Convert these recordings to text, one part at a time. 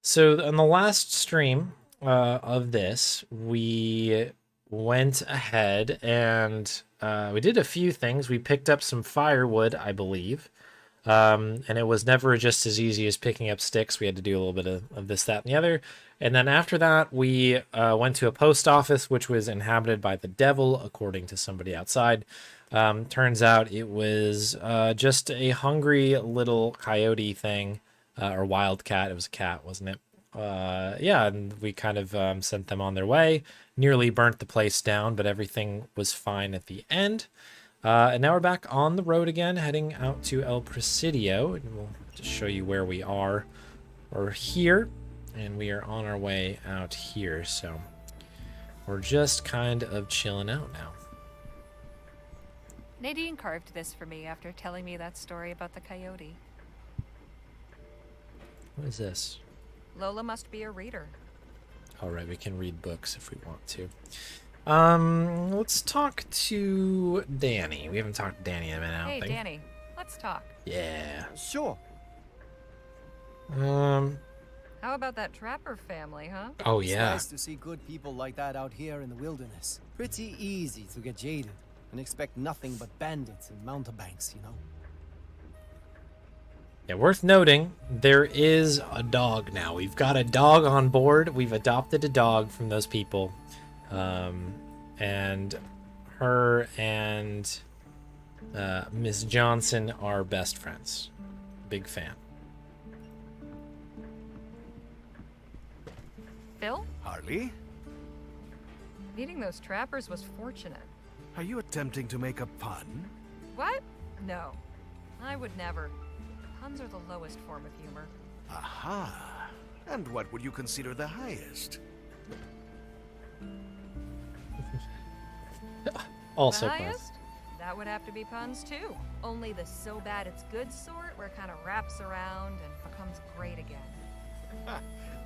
So on the last stream of this, we went ahead and we did a few things. We picked up some firewood, I believe. And it was never just as easy as picking up sticks. We had to do a little bit of this, that, and the other. And then after that, we went to a post office, which was inhabited by the devil, according to somebody outside. Turns out it was just a hungry little coyote thing, or wildcat. It was a cat, wasn't it? Yeah, and we kind of sent them on their way. Nearly burnt the place down, but everything was fine at the end. And now we're back on the road again, heading out to El Presidio, and we'll just show you where we are. We're here, and we are on our way out here, so we're just kind of chilling out now. Nadine carved this for me after telling me that story about the coyote. What is this? Lola must be a reader. All right, we can read books if we want to. Let's talk to Danny. We haven't talked to Danny in a minute, I don't think. Hey, Danny, let's talk. Yeah. Sure. How about that trapper family, huh? Oh, It's yeah. nice to see good people like that out here in the wilderness. Pretty easy to get jaded and expect nothing but bandits and mountebanks, you know? Yeah, worth noting, there is a dog now. We've got a dog on board. We've adopted a dog from those people. And her and Miss Johnson are best friends. Big fan. Phil? Harley, Meeting those trappers was fortunate. are you attempting to make a pun? What? No. I would never. Puns are the lowest form of humor. Aha. And what would you consider the highest? Also The fun. highest? That would have to be puns too. Only the so bad it's good sort where it kind of wraps around and becomes great again. Ha,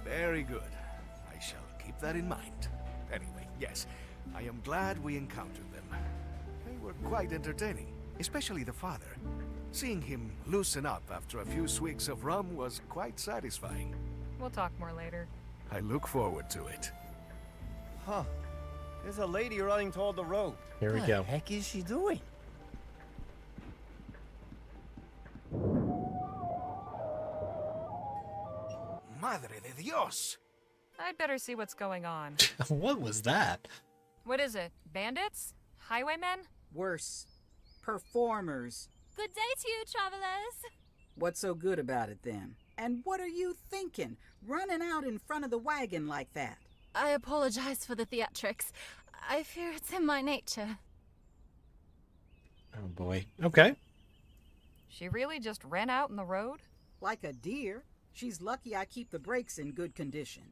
very good. I shall keep that in mind. Anyway, yes, I am glad we encountered them. They were quite entertaining, especially the father. Seeing him loosen up after a few swigs of rum was quite satisfying. We'll talk more later. I look forward to it. Huh. There's a lady running toward the road. Here we What go. the heck is she doing? Madre de Dios! I'd better see what's going on. What was that? What is it? Bandits? Highwaymen? Worse. Performers. Good day to you, travelers. What's so good about it then? And what are you thinking, running out in front of the wagon like that? I apologize for the theatrics. I fear it's in my nature. Oh boy. Okay. She really just ran out in the road? Like a deer. She's lucky I keep the brakes in good condition.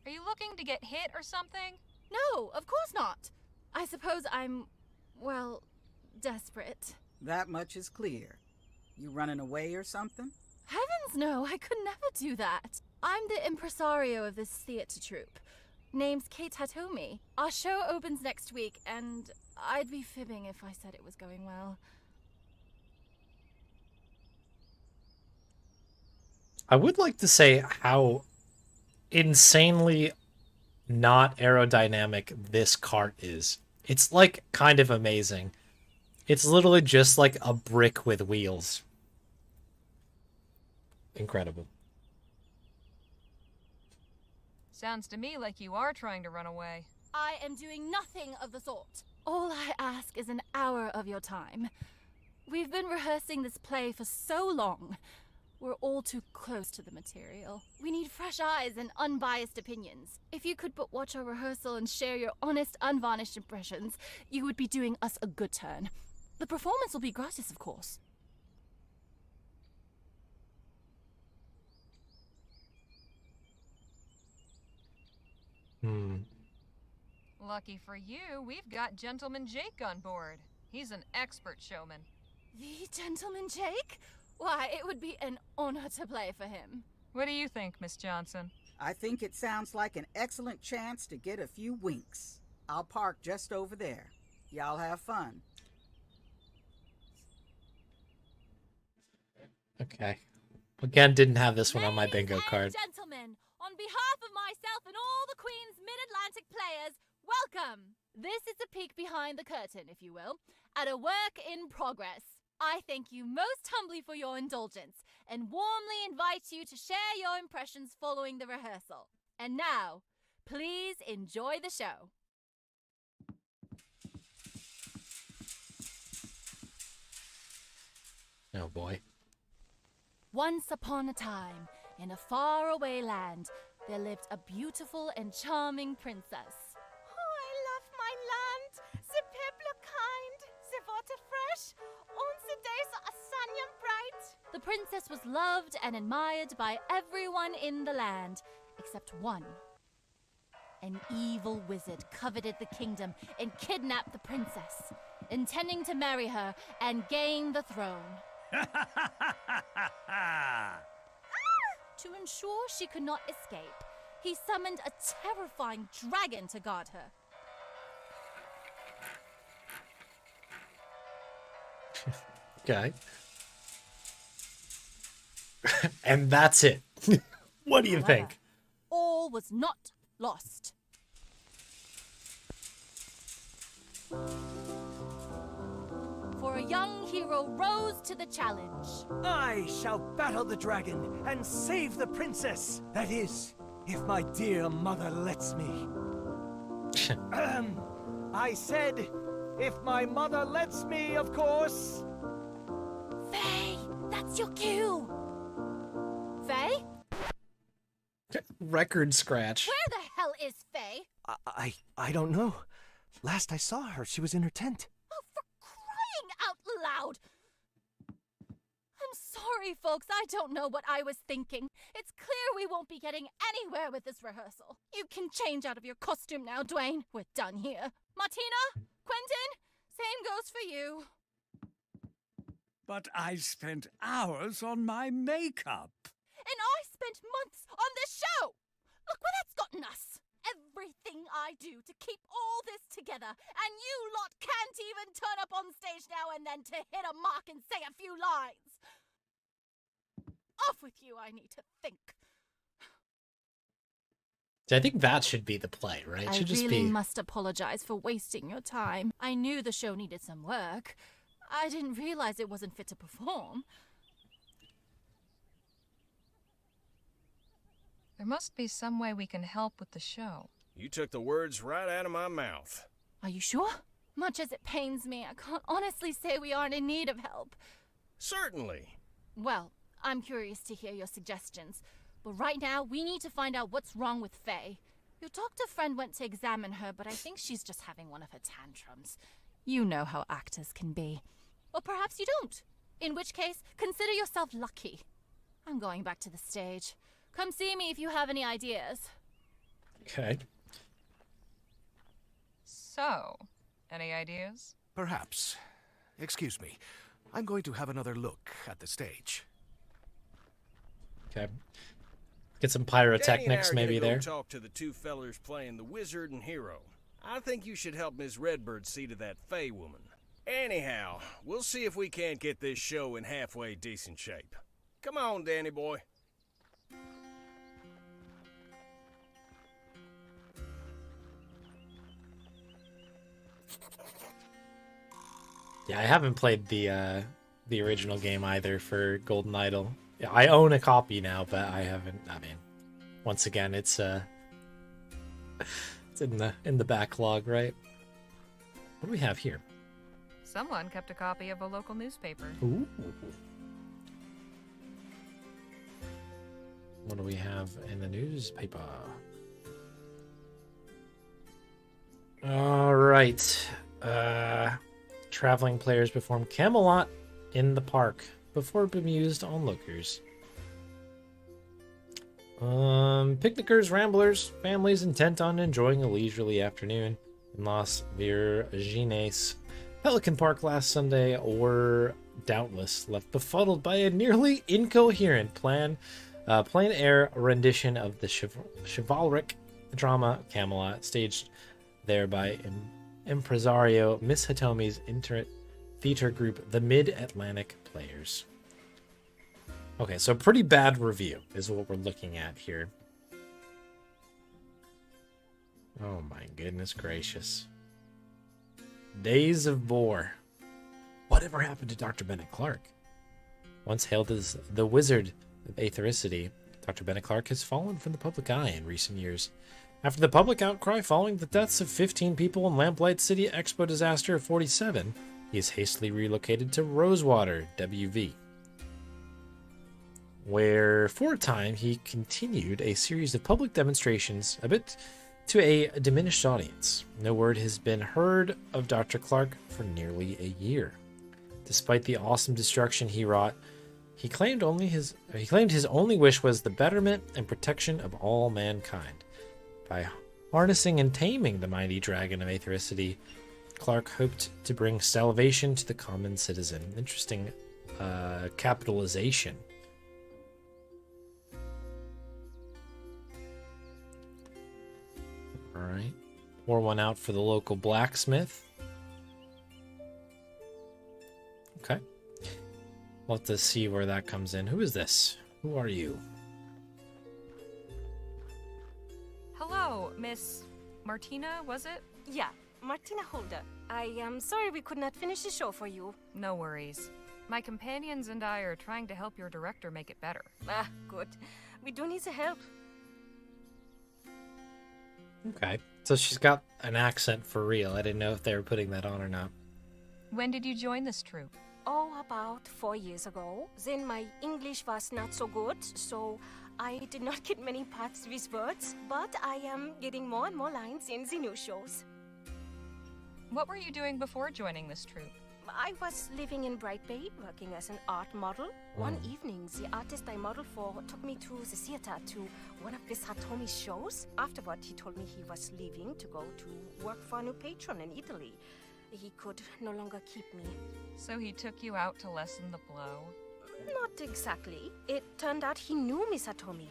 Are you looking to get hit or something? No, of course not. I suppose I'm, well, desperate. That much is clear. You running away or something? Heavens no, I could never do that. I'm the impresario of this theater troupe. Name's Kate Hatomi. Our show opens next week, and I'd be fibbing if I said it was going well. I would like to say how insanely not aerodynamic this cart is. It's like kind of amazing. It's literally just like a brick with wheels. Incredible. Sounds to me like you are trying to run away. I am doing nothing of the sort. All I ask is an hour of your time. We've been rehearsing this play for so long. We're all too close to the material. We need fresh eyes and unbiased opinions. If you could but watch our rehearsal and share your honest, unvarnished impressions, you would be doing us a good turn. The performance will be gratis, of course. Lucky for you, we've got Gentleman Jake on board. He's an expert showman. The Gentleman Jake? Why, it would be an honor to play for him. What do you think, Miss Johnson? I think it sounds like an excellent chance to get a few winks. I'll park just over there. Y'all have fun. Okay. Again, didn't have this one on my bingo Ladies card. and gentlemen, on behalf of myself and all the Queen's Mid-Atlantic players, welcome! This is a peek behind the curtain, if you will, at a work in progress. I thank you most humbly for your indulgence, and warmly invite you to share your impressions following the rehearsal. And now, please enjoy the show. Oh boy. Once upon a time, in a faraway land, there lived a beautiful and charming princess. Oh, I love my land. The people are kind, the water fresh, and the days are sunny and bright. The princess was loved and admired by everyone in the land, except one. An evil wizard coveted the kingdom and kidnapped the princess, intending to marry her and gain the throne. To ensure she could not escape, he summoned a terrifying dragon to guard her. Okay. And that's it. What do you However, think? all was not lost. For a young hero rose to the challenge. I shall battle the dragon and save the princess. That is, if my dear mother lets me. I said, if my mother lets me, of course. Faye, that's your cue. Faye? Record scratch. Where the hell is Faye? I don't know. Last I saw her, she was in her tent. Oh, for crying out loud! I'm sorry, folks. I don't know what I was thinking. It's clear we won't be getting anywhere with this rehearsal. You can change out of your costume now, Dwayne. We're done here. Martina? Quentin? Same goes for you. But I spent hours on my makeup. And I spent months on this show! Look where that's gotten us! Everything I do to keep all this together, and you lot can't even turn up on stage now and then to hit a mark and say a few lines! Off with you, I need to think. I think that should be the play, right? It I should just really be. must apologize for wasting your time. I knew the show needed some work. I didn't realize it wasn't fit to perform. There must be some way we can help with the show. You took the words right out of my mouth. Are you sure? Much as it pains me, I can't honestly say we aren't in need of help. Certainly. Well, I'm curious to hear your suggestions. But right now, we need to find out what's wrong with Faye. Your doctor friend went to examine her, but I think she's just having one of her tantrums. You know how actors can be. Or perhaps you don't. In which case, consider yourself lucky. I'm going back to the stage. Come see me if you have any ideas. Okay. So, any ideas? Perhaps. Excuse me. I'm going to have another look at the stage. Okay. Get some Danny and I pyrotechnics are maybe gonna go there. talk to the two fellers playing the wizard and hero. I think you should help Miss Redbird see to that Fey woman. Anyhow, we'll see if we can't get this show in halfway decent shape. Come on, Danny boy. Yeah, I haven't played the original game either for Golden Idol. Yeah, I own a copy now, but I haven't. I mean, once again, it's in the backlog, right? What do we have here? Someone kept a copy of a local newspaper. Ooh. What do we have in the newspaper? All right. Traveling players perform Camelot in the park before bemused onlookers. Picnickers, ramblers, families intent on enjoying a leisurely afternoon in Las Virgenes Pelican Park last Sunday were doubtless left befuddled by a nearly incoherent plein air rendition of the chivalric drama Camelot, staged there by impresario Miss Hitomi's theater group, the Mid-Atlantic Players. Okay, so pretty bad review is what we're looking at here. Oh my goodness gracious. Days of Bore. Whatever happened to Dr. Bennett Clark? Once hailed as the Wizard of Aethericity, Dr. Bennett Clark has fallen from the public eye in recent years. After the public outcry following the deaths of 15 people in Lamplight City Expo disaster of 47, he is hastily relocated to Rosewater, WV, where for a time he continued a series of public demonstrations, a bit to a diminished audience. No word has been heard of Dr. Clark for nearly a year. Despite the awesome destruction he wrought, he claimed his only wish was the betterment and protection of all mankind. By harnessing and taming the mighty dragon of Aethericity, Clark hoped to bring salvation to the common citizen. Interesting capitalization. All right. Pour one out for the local blacksmith. Okay. We'll have to see where that comes in. Who is this? Who are you? Hello, Miss Martina, was it? Yeah, Martina Holder. I am sorry we could not finish the show for you. No worries. My companions and I are trying to help your director make it better. Ah, good. We do need the help. Okay. So she's got an accent for real. I didn't know if they were putting that on or not. When did you join this troupe? Oh, about 4 years ago. Then my English was not so good, so I did not get many parts with words, but I am getting more and more lines in the new shows. What were you doing before joining this troupe? I was living in Bright Bay, working as an art model. One evening, the artist I modeled for took me to the theater to one of Miss Hatomi's shows. Afterward, he told me he was leaving to go to work for a new patron in Italy. He could no longer keep me. So he took you out to lessen the blow? Not exactly. It turned out he knew Miss Hatomi.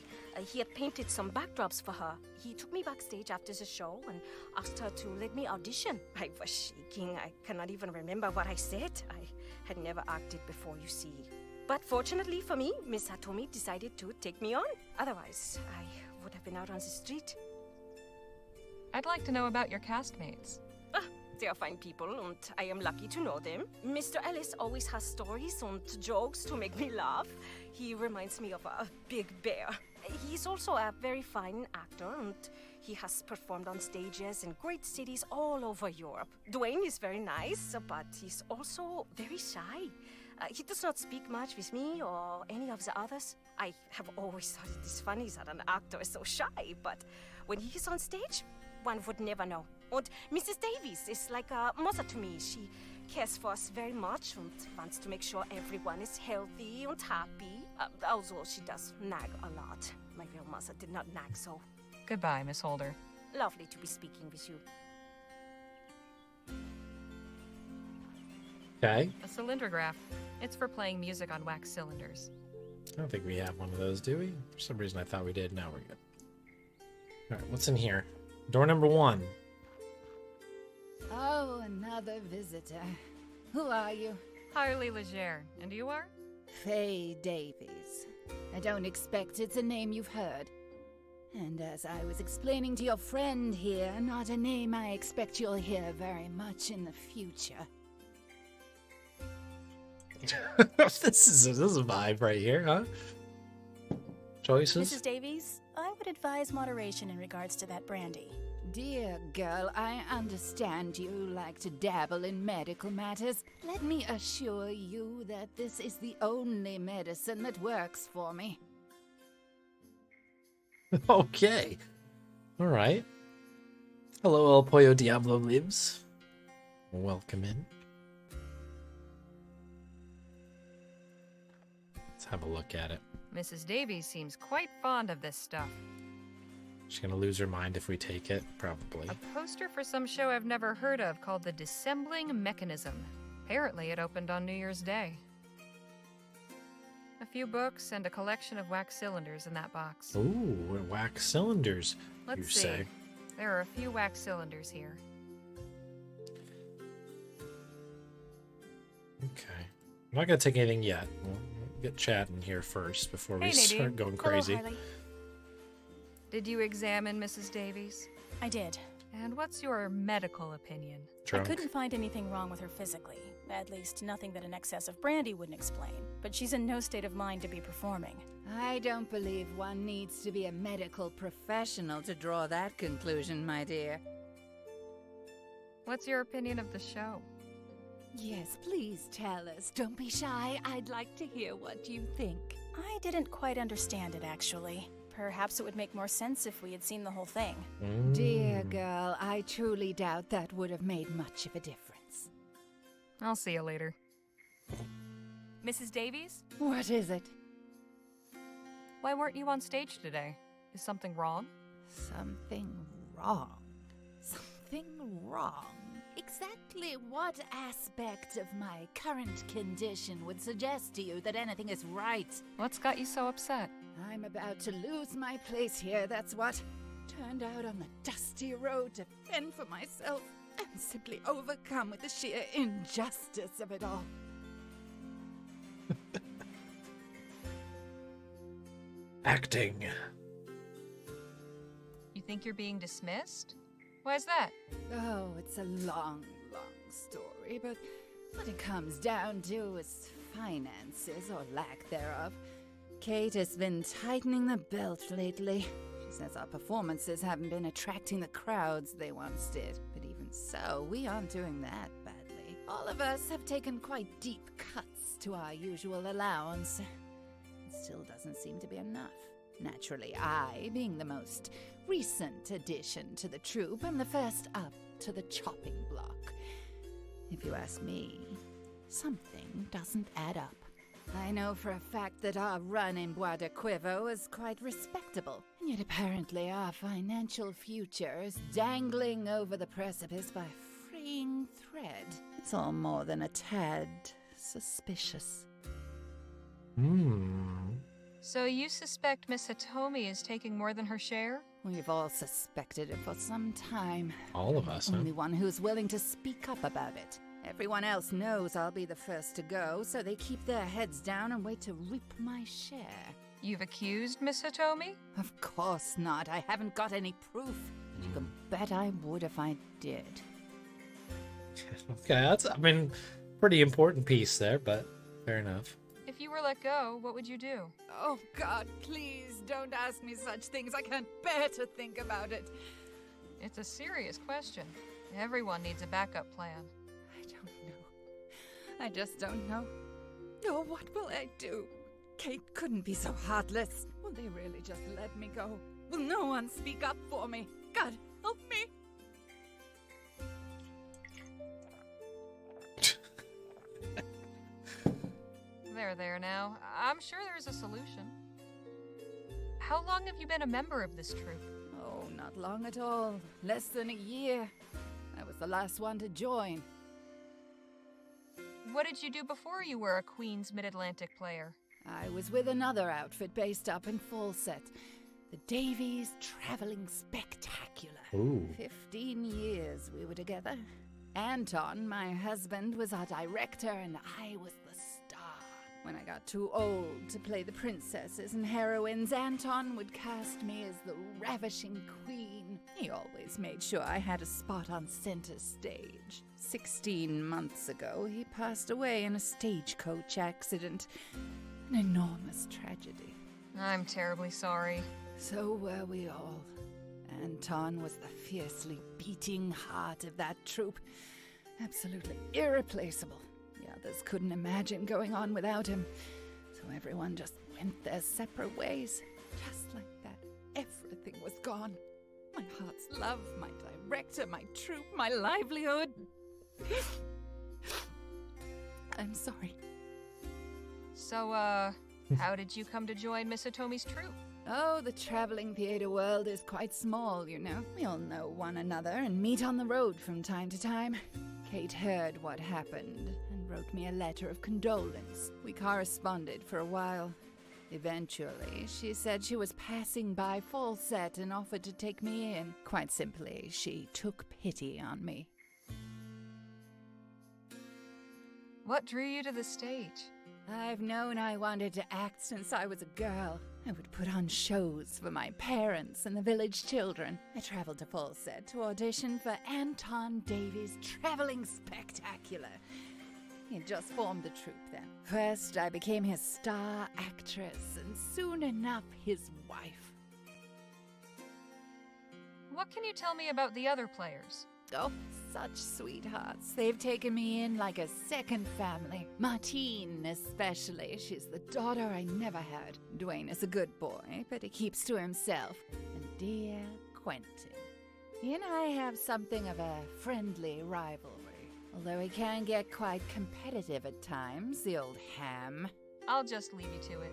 He had painted some backdrops for her. He took me backstage after the show and asked her to let me audition. I was shaking. I cannot even remember what I said. I had never acted before, you see. But fortunately for me, Miss Hatomi decided to take me on. Otherwise, I would have been out on the street. I'd like to know about your castmates. They are fine people, and I am lucky to know them. Mr. Ellis always has stories and jokes to make me laugh. He reminds me of a big bear. He's also a very fine actor, and he has performed on stages in great cities all over Europe. Dwayne is very nice, but he's also very shy. He does not speak much with me or any of the others. I have always thought it is funny that an actor is so shy, but when he is on stage, one would never know. And Mrs. Davies is like a mother to me. She cares for us very much and wants to make sure everyone is healthy and happy. Although she does nag a lot. My real mother did not nag so. Goodbye, Miss Holder. Lovely to be speaking with you. Okay. A cylindrograph. It's for playing music on wax cylinders. I don't think we have one of those, do we? For some reason I thought we did. Now we're good. All right, what's in here? Door number 1. Oh, another visitor. Who are you? Harley Legere. And you are? Faye Davies. I don't expect it's a name you've heard. And as I was explaining to your friend here, not a name I expect you'll hear very much in the future. This is a vibe right here, huh? Choices? Mrs. Davies, I would advise moderation in regards to that brandy. Dear girl, I understand you like to dabble in medical matters. Let me assure you that this is the only medicine that works for me. Okay. All right. Hello, El Pollo Diablo lives. Welcome in. Let's have a look at it. Mrs. Davies seems quite fond of this stuff. She's gonna lose her mind if we take it, probably. A poster for some show I've never heard of called The Dissembling Mechanism. Apparently it opened on New Year's Day. A few books and a collection of wax cylinders in that box. Ooh, wax cylinders, Let's you see. say. There are a few wax cylinders here. Okay. I'm not gonna take anything yet. We'll get chatting here first before we Hey, start Nadine. going Hello, crazy. Harley. Did you examine Mrs. Davies? I did. And what's your medical opinion? Drunk. I couldn't find anything wrong with her physically. At least nothing that an excess of brandy wouldn't explain. But she's in no state of mind to be performing. I don't believe one needs to be a medical professional to draw that conclusion, my dear. What's your opinion of the show? Yes, please tell us. Don't be shy. I'd like to hear what you think. I didn't quite understand it, actually. Perhaps it would make more sense if we had seen the whole thing. Dear girl, I truly doubt that would have made much of a difference. I'll see you later. Mrs. Davies? What is it? Why weren't you on stage today? Is something wrong? Something wrong. Something wrong. Exactly what aspect of my current condition would suggest to you that anything is right? What's got you so upset? I'm about to lose my place here, that's what. Turned out on the dusty road to fend for myself and simply overcome with the sheer injustice of it all. Acting. You think you're being dismissed? Why is that? Oh, it's a long, long story, but what it comes down to is finances, or lack thereof. Kate has been tightening the belt lately. She says our performances haven't been attracting the crowds they once did. But even so, we aren't doing that badly. All of us have taken quite deep cuts to our usual allowance. It still doesn't seem to be enough. Naturally, I, being the most recent addition to the troupe and the first up to the chopping block. If you ask me, something doesn't add up. I know for a fact that our run in Bois de Quivo is quite respectable, and yet apparently our financial future is dangling over the precipice by a fraying thread. It's all more than a tad suspicious. So you suspect Miss Hitomi is taking more than her share? We've all suspected it for some time. All of us, huh? Only one who's willing to speak up about it. Everyone else knows I'll be the first to go, so they keep their heads down and wait to reap my share. You've accused Miss Hitomi? Of course not. I haven't got any proof. But you can bet I would if I did. Okay, that's, I mean, pretty important piece there, but fair enough. If you were let go, what would you do? Oh, God, please don't ask me such things. I can't bear to think about it. It's a serious question. Everyone needs a backup plan. I don't know. I just don't know. Oh, what will I do? Kate couldn't be so heartless. Will they really just let me go? Will no one speak up for me? God, help me. There now. I'm sure there's a solution. How long have you been a member of this troupe? Oh, not long at all. Less than a year. I was the last one to join. What did you do before you were a Queen's Mid-Atlantic player? I was with another outfit based up in Fawcett. The Davies Traveling Spectacular. Ooh. 15 years we were together. Anton, my husband, was our director, and I was the star. When I got too old to play the princesses and heroines, Anton would cast me as the ravishing queen. He always made sure I had a spot on center stage. 16 months ago, he passed away in a stagecoach accident. An enormous tragedy. I'm terribly sorry. So were we all. Anton was the fiercely beating heart of that troupe. Absolutely irreplaceable. The others couldn't imagine going on without him. So everyone just went their separate ways. Just like that, everything was gone. My heart's love, my director, my troupe, my livelihood. I'm sorry. So, how did you come to join Miss Hitomi's troupe? Oh, the traveling theater world is quite small, you know. We all know one another and meet on the road from time to time. Kate heard what happened and wrote me a letter of condolence. We corresponded for a while. Eventually, she said she was passing by Fawcett and offered to take me in. Quite simply, she took pity on me. What drew you to the stage? I've known I wanted to act since I was a girl. I would put on shows for my parents and the village children. I traveled to Falset to audition for Anton Davies' Traveling Spectacular. He had just formed the troupe then. First, I became his star actress, and soon enough, his wife. What can you tell me about the other players? Oh, such sweethearts. They've taken me in like a second family. Martine, especially. She's the daughter I never had. Dwayne is a good boy, but he keeps to himself. And dear Quentin. He and I have something of a friendly rivalry. Although he can get quite competitive at times, the old ham. I'll just leave you to it.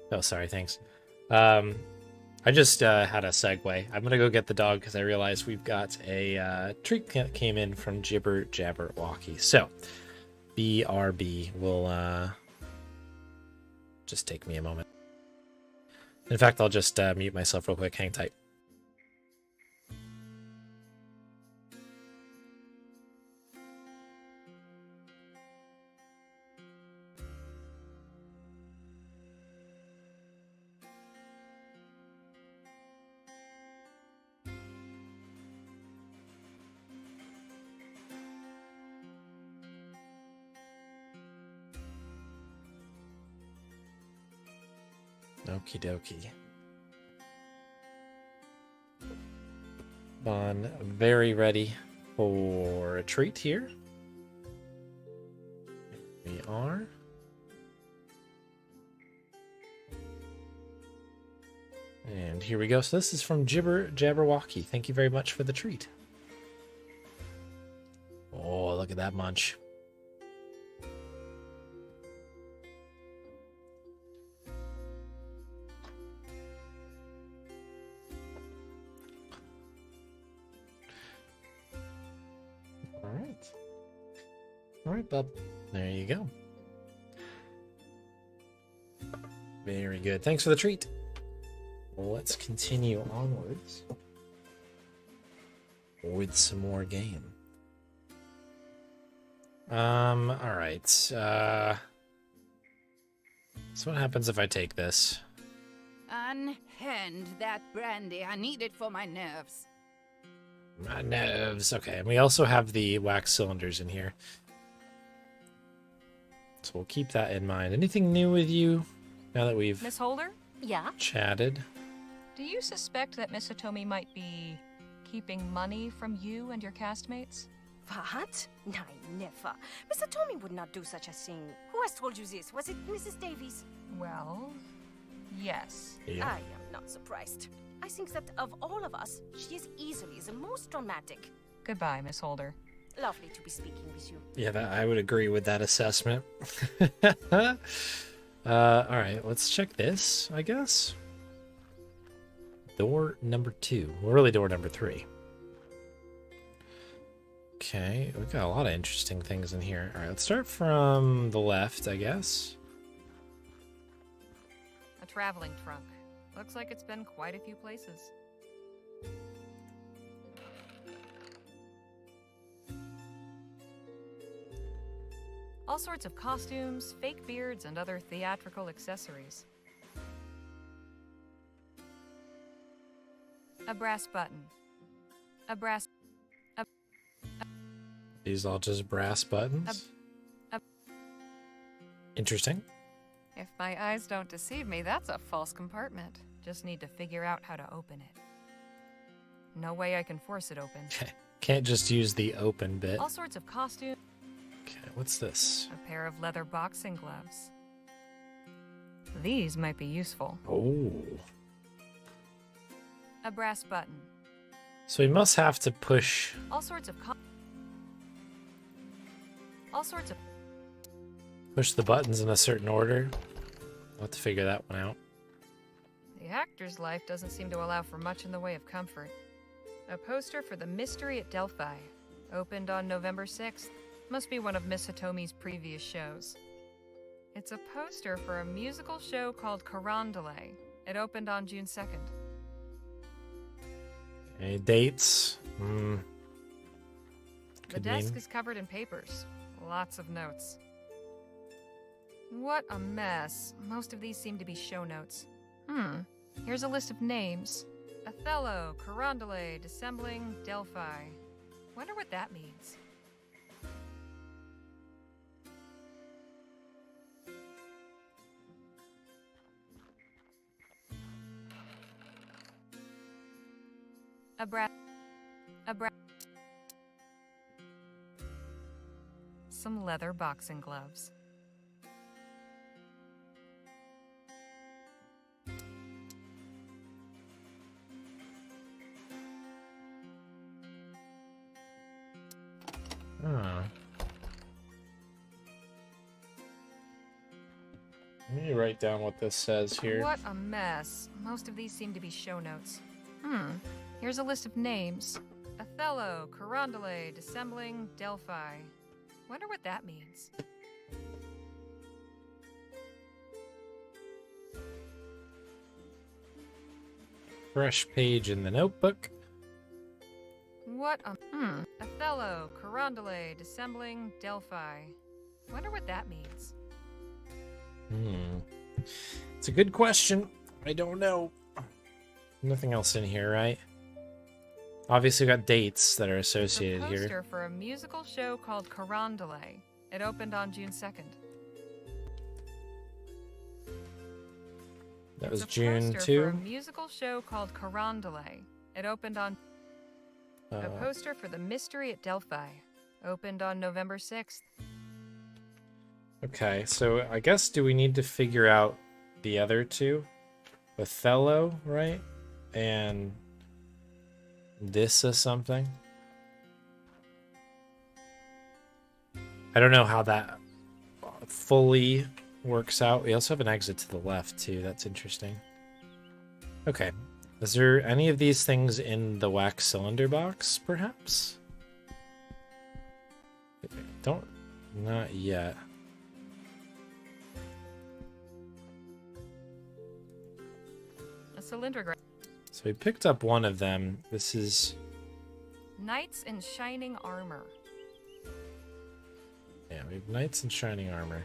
Oh, sorry, thanks. I just had a segue. I'm gonna go get the dog because I realized we've got a treat that came in from Jibber Jabber Walkie. So, BRB will just take me a moment. In fact, I'll just mute myself real quick. Hang tight. Okie dokie. Bon, very ready for a treat here. Here we are. And here we go. So this is from Jibber Jabberwocky. Thank you very much for the treat. Oh, look at that munch. All right, bub. There you go. Very good. Thanks for the treat. Well, let's continue onwards with some more game. All right. So what happens if I take this? Unhand that brandy. I need it for my nerves. My nerves. Okay, and we also have the wax cylinders in here. So we'll keep that in mind. Anything new with you now that we've Miss Holder? Yeah? chatted? Do you suspect that Miss Hitomi might be keeping money from you and your castmates? What? No, never. Mr. Tommy would not do such a thing. Who has told you this? Was it Mrs. Davies? Well, yes. Yeah. I am not surprised. I think that of all of us, she is easily the most dramatic. Goodbye, Miss Holder. Lovely to be speaking with you. Yeah, I would agree with that assessment. All right, let's check this, I guess. Door number 2. Well, really door number 3. Okay, we've got a lot of interesting things in here. All right, let's start from the left, I guess. A traveling trunk. Looks like it's been quite a few places. All sorts of costumes, fake beards, and other theatrical accessories. A brass button. These all just brass buttons. Interesting. If my eyes don't deceive me, that's a false compartment. Just need to figure out how to open it. No way I can force it open. Can't just use the open bit. All sorts of costumes. Okay, what's this? A pair of leather boxing gloves. These might be useful. Oh. A brass button. So we must have to push. All sorts of Push the buttons in a certain order. I'll have to figure that one out. The actor's life doesn't seem to allow for much in the way of comfort. A poster for The Mystery at Delphi. Opened on November 6th. Must be one of Miss Hitomi's previous shows. It's a poster for a musical show called Carondelet. It opened on June 2nd. Okay, dates. The desk is covered in papers. Lots of notes. What a mess. Most of these seem to be show notes. Here's a list of names. Othello, Carondelet, Dissembling, Delphi. Wonder what that means. Some leather boxing gloves. Let me write down what this says here. What a mess. Most of these seem to be show notes. Here's a list of names. Othello, Carondelet, Dissembling, Delphi. Wonder what that means. Fresh page in the notebook. What a... Othello, Carondelet, Dissembling, Delphi. Wonder what that means. It's a good question. I don't know. Nothing else in here, right? Obviously, we got dates that are associated It's a poster here. for a musical show called Carondelet. It opened on June 2nd. That was It's a June poster 2. for a musical show called Carondelet. It opened on... a poster for The Mystery at Delphi. Opened on November 6th. Okay, so I guess do we need to figure out the other two? Othello, right? And this is something. I don't know how that fully works out. We also have an exit to the left too. That's interesting. Okay. Is there any of these things in the wax cylinder box, perhaps? Not yet. A cylindrograph. So we picked up one of them. This is... Knights in shining armor. Yeah, we have knights in shining armor.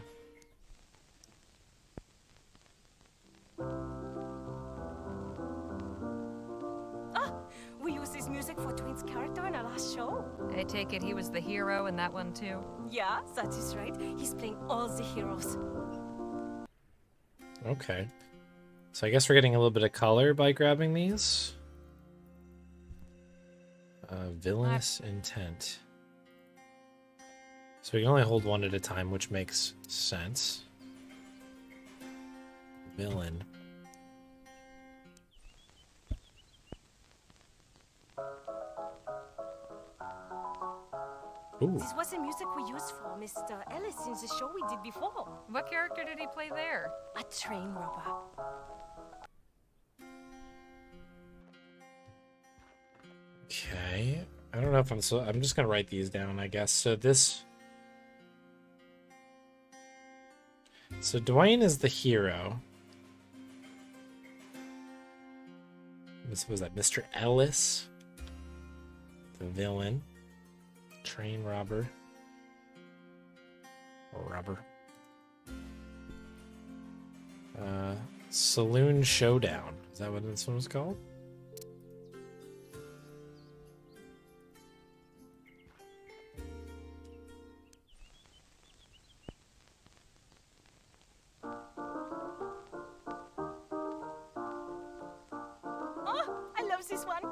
We used his music for Twin's character in our last show. I take it he was the hero in that one too? Yeah, that is right. He's playing all the heroes. Okay. So I guess we're getting a little bit of color by grabbing these. Villainous intent. So we can only hold one at a time, which makes sense. Villain. Ooh. This was the music we used for Mr. Ellis in the show we did before. What character did he play there? A train robber. Okay. I don't know if I'm just gonna write these down, I guess. So Dwayne is the hero. This was that Mr. Ellis, the villain, train robber, or robber. Saloon Showdown. Is that what this one was called? This one.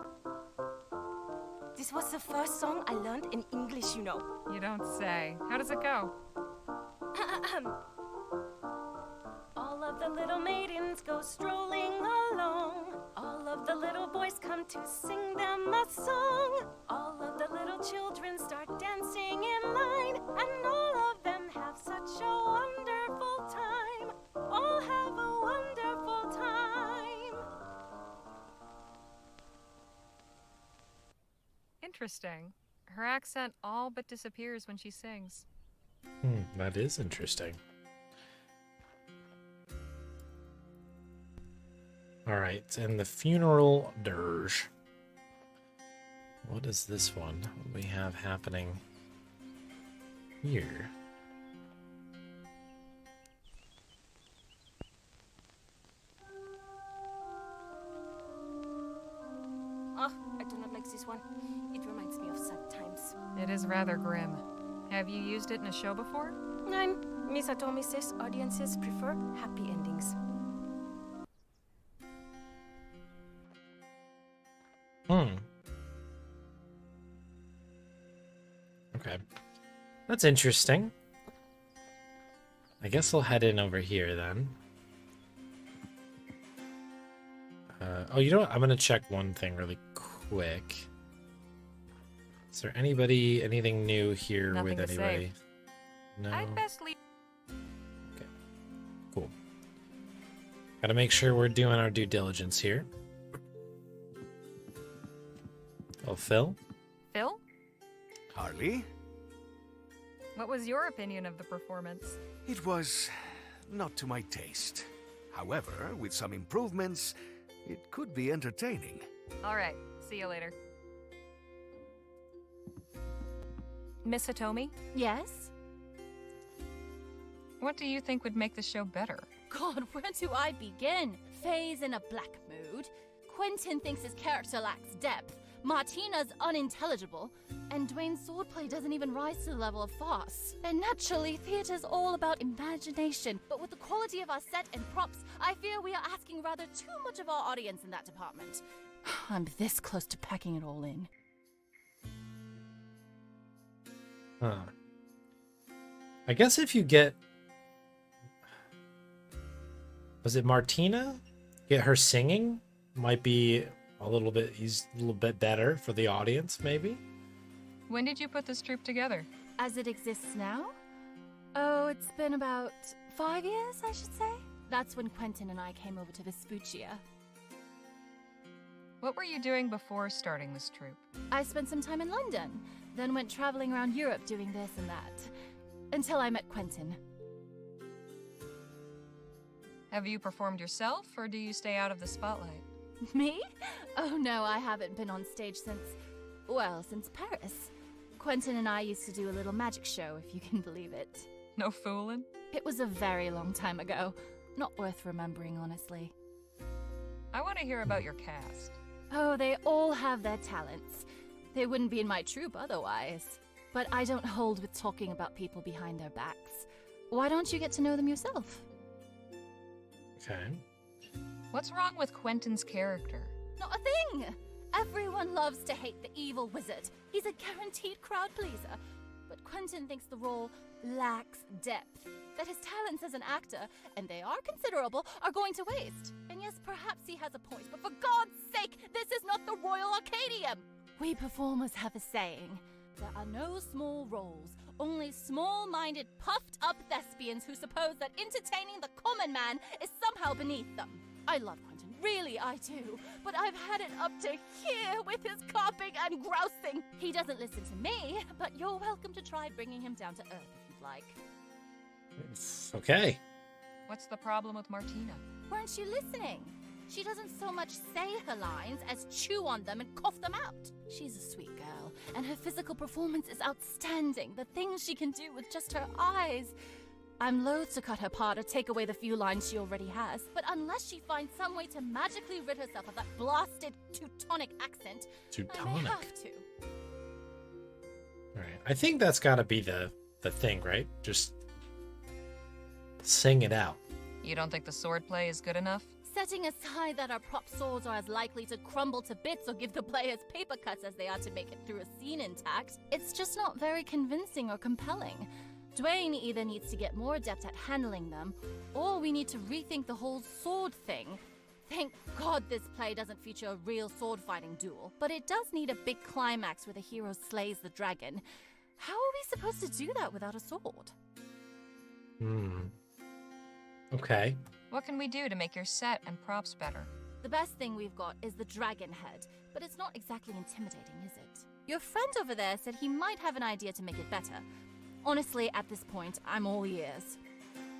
This was the first song I learned in English, you know. You don't say. How does it go? All of the little maidens go strolling along. All of the little boys come to sing them a song. All of the little children start dancing in line. And all of them have such a wonderful time. All have a wonderful time. Interesting. Her accent all but disappears when she sings. That is interesting. All right, and the funeral dirge. What is this one we have happening here? Oh, I do not like this one. It reminds me of sad times. It is rather grim. Have you used it in a show before? Nein, Miss Atomi says audiences prefer happy endings. Okay. That's interesting. I guess I'll head in over here then. Oh, you know what? I'm gonna check one thing really quick. Is there anything new here Nothing with to anybody? say. No? I'd best leave. Okay. Cool. Gotta make sure we're doing our due diligence here. Oh, Phil? Phil? Harley? What was your opinion of the performance? It was not to my taste. However, with some improvements, it could be entertaining. Alright, see you later. Miss Hitomi, Yes? what do you think would make the show better? God, where do I begin? Faye's in a black mood. Quentin thinks his character lacks depth. Martina's unintelligible. And Dwayne's swordplay doesn't even rise to the level of farce. And naturally, theater's all about imagination. But with the quality of our set and props, I fear we are asking rather too much of our audience in that department. I'm this close to packing it all in. Huh. I guess if you get... Was it Martina? Get her singing? Might be a little bit better for the audience, maybe? When did you put this troupe together? As it exists now? Oh, it's been about 5 years, I should say. That's when Quentin and I came over to Vespuccia. What were you doing before starting this troupe? I spent some time in London, then went traveling around Europe doing this and that, until I met Quentin. Have you performed yourself, or do you stay out of the spotlight? Me? Oh no, I haven't been on stage since Paris. Quentin and I used to do a little magic show, if you can believe it. No fooling? It was a very long time ago. Not worth remembering, honestly. I want to hear about your cast. Oh, they all have their talents. They wouldn't be in my troupe otherwise. But I don't hold with talking about people behind their backs. Why don't you get to know them yourself? Okay. What's wrong with Quentin's character? Not a thing! Everyone loves to hate the evil wizard. He's a guaranteed crowd pleaser. But Quentin thinks the role lacks depth. That his talents as an actor, and they are considerable, are going to waste. And yes, perhaps he has a point, but for God's sake, this is not the Royal Arcadium! We performers have a saying. There are no small roles, only small-minded, puffed-up thespians who suppose that entertaining the common man is somehow beneath them. I love Quentin, really I do, but I've had it up to here with his carping and grousing. He doesn't listen to me, but you're welcome to try bringing him down to earth if you'd like. Okay. What's the problem with Martina? Weren't you listening? She doesn't so much say her lines as chew on them and cough them out. She's a sweet girl, and her physical performance is outstanding. The things she can do with just her eyes. I'm loath to cut her part or take away the few lines she already has, but unless she finds some way to magically rid herself of that blasted Teutonic accent, I may have to. All right. I think that's got to be the thing, right? Just sing it out. You don't think the swordplay is good enough? Setting aside that our prop swords are as likely to crumble to bits or give the players paper cuts as they are to make it through a scene intact, it's just not very convincing or compelling. Dwayne either needs to get more adept at handling them, or we need to rethink the whole sword thing. Thank God this play doesn't feature a real sword-fighting duel, but it does need a big climax where the hero slays the dragon. How are we supposed to do that without a sword? Okay. What can we do to make your set and props better? The best thing we've got is the dragon head, but it's not exactly intimidating, is it? Your friend over there said he might have an idea to make it better. Honestly, at this point, I'm all ears.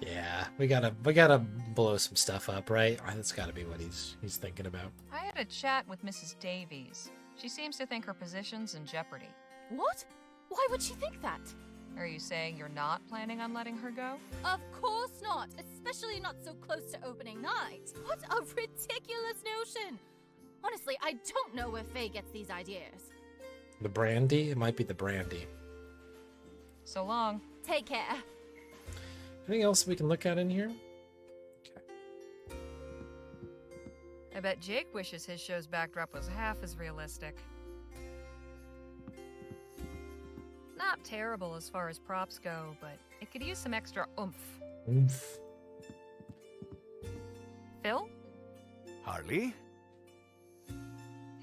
Yeah, we gotta blow some stuff up, right? That's gotta be what he's thinking about. I had a chat with Mrs. Davies. She seems to think her position's in jeopardy. What? Why would she think that? Are you saying you're not planning on letting her go? Of course not, especially not so close to opening night. What a ridiculous notion! Honestly, I don't know where Faye gets these ideas. The brandy? It might be the brandy. So long. Take care. Anything else we can look at in here? I bet Jake wishes his show's backdrop was half as realistic. Not terrible as far as props go, but it could use some extra oomph. Oomph. Phil? Harley?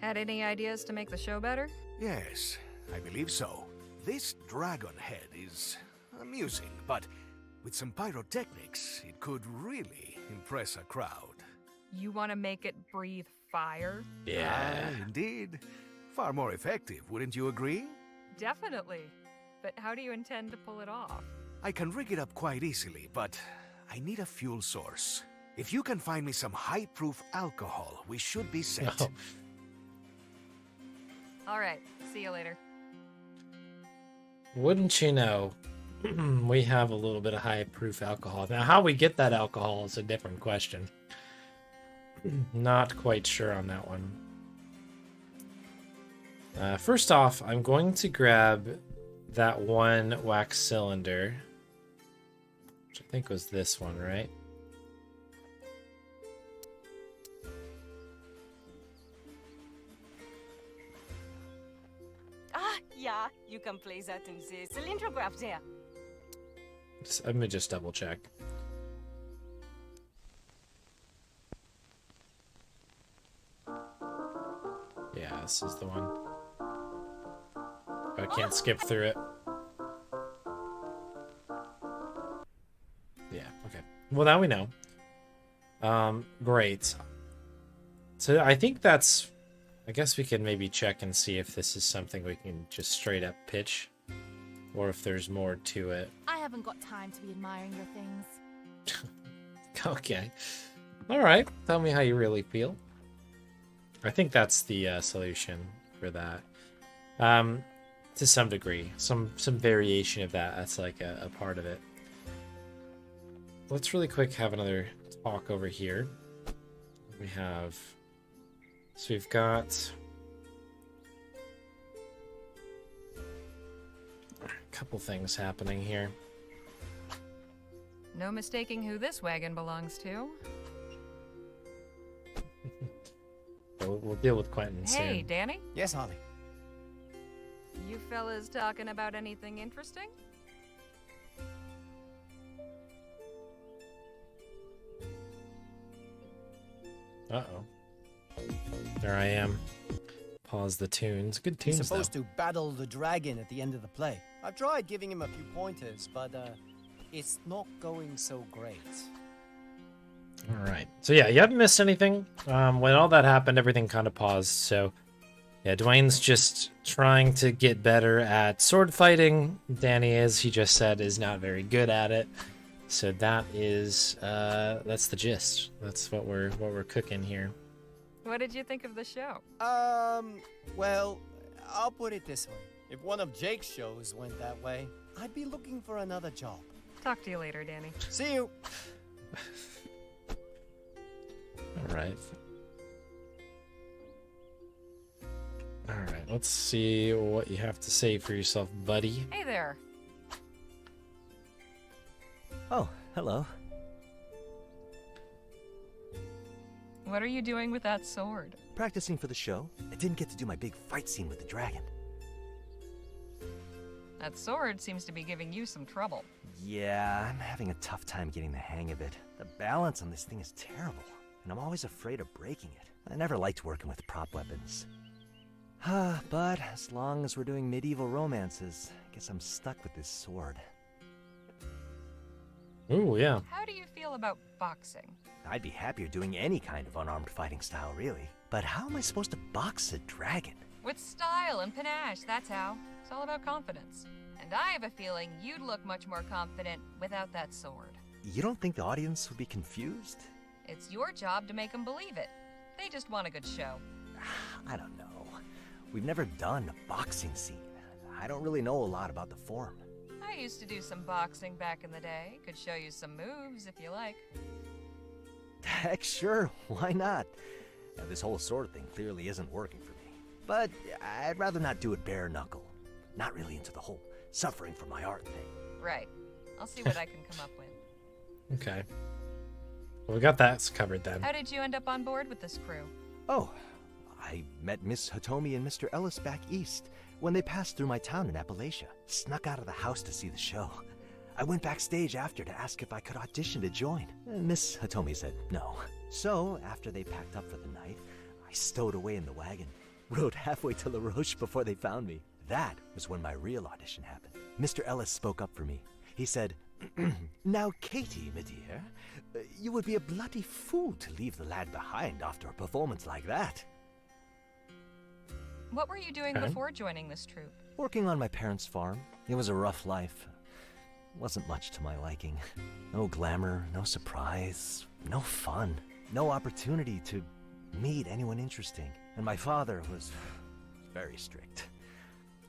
Had any ideas to make the show better? Yes, I believe so. This dragon head is amusing, but with some pyrotechnics, it could really impress a crowd. You want to make it breathe fire? Yeah. Indeed. Far more effective, wouldn't you agree? Definitely. But how do you intend to pull it off? I can rig it up quite easily, but I need a fuel source. If you can find me some high-proof alcohol, we should be set. Oh. All right. See you later. Wouldn't you know, we have a little bit of high-proof alcohol. Now, how we get that alcohol is a different question. Not quite sure on that one. First off, I'm going to grab that one wax cylinder, which I think was this one, right? Yeah, you can place that in the cylindrograph there. Let me just double check. Yeah, this is the one. I can't skip through it. Yeah, okay. Well, now we know. Great. So I think that's... I guess we can maybe check and see if this is something we can just straight up pitch. Or if there's more to it. I haven't got time to be admiring your things. Okay. Alright, tell me how you really feel. I think that's the solution for that. To some degree. Some variation of that. That's like a part of it. Let's really quick have another talk over here. We have... So we've got... a couple things happening here. No mistaking who this wagon belongs to. We'll deal with Quentin soon. Hey, Danny? Yes, Holly. You fellas talking about anything interesting? Uh-oh. There I am. Pause the tunes. Good tunes, He's supposed though. to battle the dragon at the end of the play. I've tried giving him a few pointers, but it's not going so great. Alright. So yeah, you haven't missed anything. When all that happened, everything kind of paused. So yeah, Dwayne's just trying to get better at sword fighting. Danny, as he just said, is not very good at it. So that is that's the gist. That's what we're cooking here. What did you think of the show? Well, I'll put it this way. If one of Jake's shows went that way, I'd be looking for another job. Talk to you later, Danny. See you. Alright. Alright, let's see what you have to say for yourself, buddy. Hey there. Oh, hello. What are you doing with that sword? Practicing for the show. I didn't get to do my big fight scene with the dragon. That sword seems to be giving you some trouble. Yeah, I'm having a tough time getting the hang of it. The balance on this thing is terrible, and I'm always afraid of breaking it. I never liked working with prop weapons. But as long as we're doing medieval romances, I guess I'm stuck with this sword. Ooh, yeah. How do you feel about boxing? I'd be happier doing any kind of unarmed fighting style, really. But how am I supposed to box a dragon? With style and panache, that's how. It's all about confidence. And I have a feeling you'd look much more confident without that sword. You don't think the audience would be confused? It's your job to make them believe it. They just want a good show. I don't know. we've never done a boxing scene. I don't really know a lot about the form. I used to do some boxing back in the day. Could show you some moves if you like. Heck, sure, why not? Now, this whole sword thing clearly isn't working for me. But I'd rather not do it bare knuckle. Not really into the whole suffering for my art thing. Right. I'll see what I can come up with. Okay. Well, we got that covered then. How did you end up on board with this crew? Oh, I met Miss Hitomi and Mr. Ellis back east when they passed through my town in Appalachia. Snuck out of the house to see the show. I went backstage after to ask if I could audition to join. Miss Hitomi said no. So, after they packed up for the night, I stowed away in the wagon. Rode halfway to La Roche before they found me. That was when my real audition happened. Mr. Ellis spoke up for me. He said, "Now, Katie, my dear, you would be a bloody fool to leave the lad behind after a performance like that." What were you doing before joining this troupe? Working on my parents' farm. It was a rough life. Wasn't much to my liking. No glamour, no surprise, no fun, no opportunity to meet anyone interesting. And my father was very strict.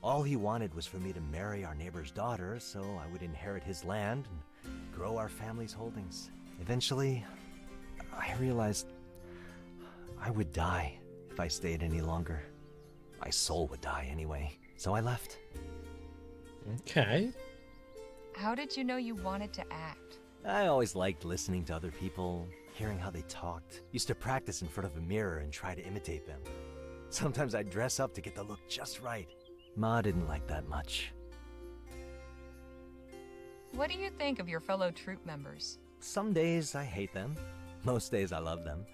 All he wanted was for me to marry our neighbor's daughter so I would inherit his land and grow our family's holdings. Eventually, I realized I would die if I stayed any longer. My soul would die anyway, so I left. Okay. How did you know you wanted to act? I always liked listening to other people, hearing how they talked. Used to practice in front of a mirror and try to imitate them. Sometimes I'd dress up to get the look just right. Ma didn't like that much. What do you think of your fellow troupe members? Some days I hate them. Most days I love them.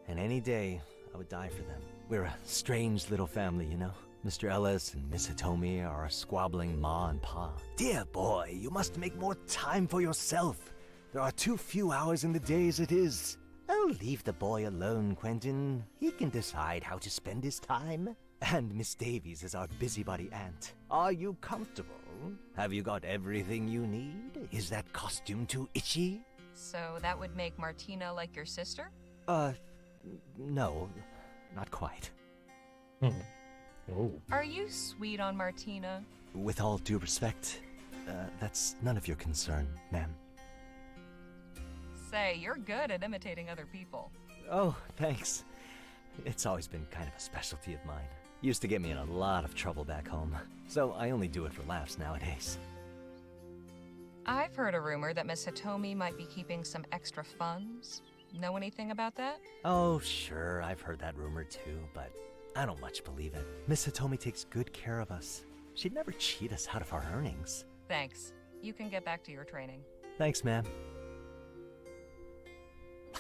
And any day, I would die for them. We're a strange little family, you know? Mr. Ellis and Miss Hitomi are a squabbling ma and pa. Dear boy, you must make more time for yourself. There are too few hours in the day as it is. Oh, leave the boy alone, Quentin. He can decide how to spend his time. And Miss Davies is our busybody aunt. Are you comfortable? Have you got everything you need? Is that costume too itchy? So that would make Martina like your sister? No, not quite. Oh. Are you sweet on Martina? With all due respect, that's none of your concern, ma'am. Say, you're good at imitating other people. Oh, thanks. It's always been kind of a specialty of mine. Used to get me in a lot of trouble back home, so I only do it for laughs nowadays. I've heard a rumor that Miss Hitomi might be keeping some extra funds. Know anything about that? Oh, sure, I've heard that rumor too, but I don't much believe it. Miss Hitomi takes good care of us. She'd never cheat us out of our earnings. Thanks. You can get back to your training. Thanks, ma'am.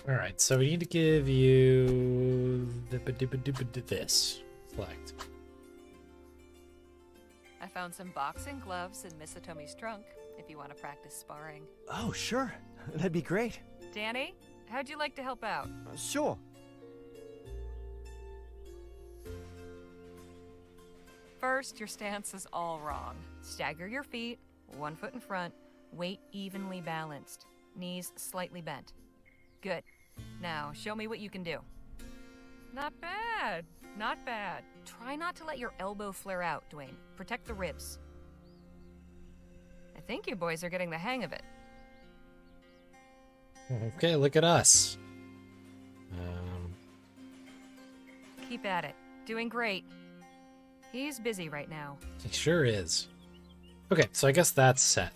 All right, so we need to give you this. Select. I found some boxing gloves in Miss Hitomi's trunk, if you want to practice sparring. Oh, sure. That'd be great. Danny, how'd you like to help out? Sure. First, your stance is all wrong. Stagger your feet, 1 foot in front, weight evenly balanced, knees slightly bent. Good. Now, show me what you can do. Not bad. Not bad. Try not to let your elbow flare out, Dwayne. Protect the ribs. I think you boys are getting the hang of it. Okay, look at us. Keep at it. Doing great. He's busy right now. He sure is. Okay, so I guess that's set.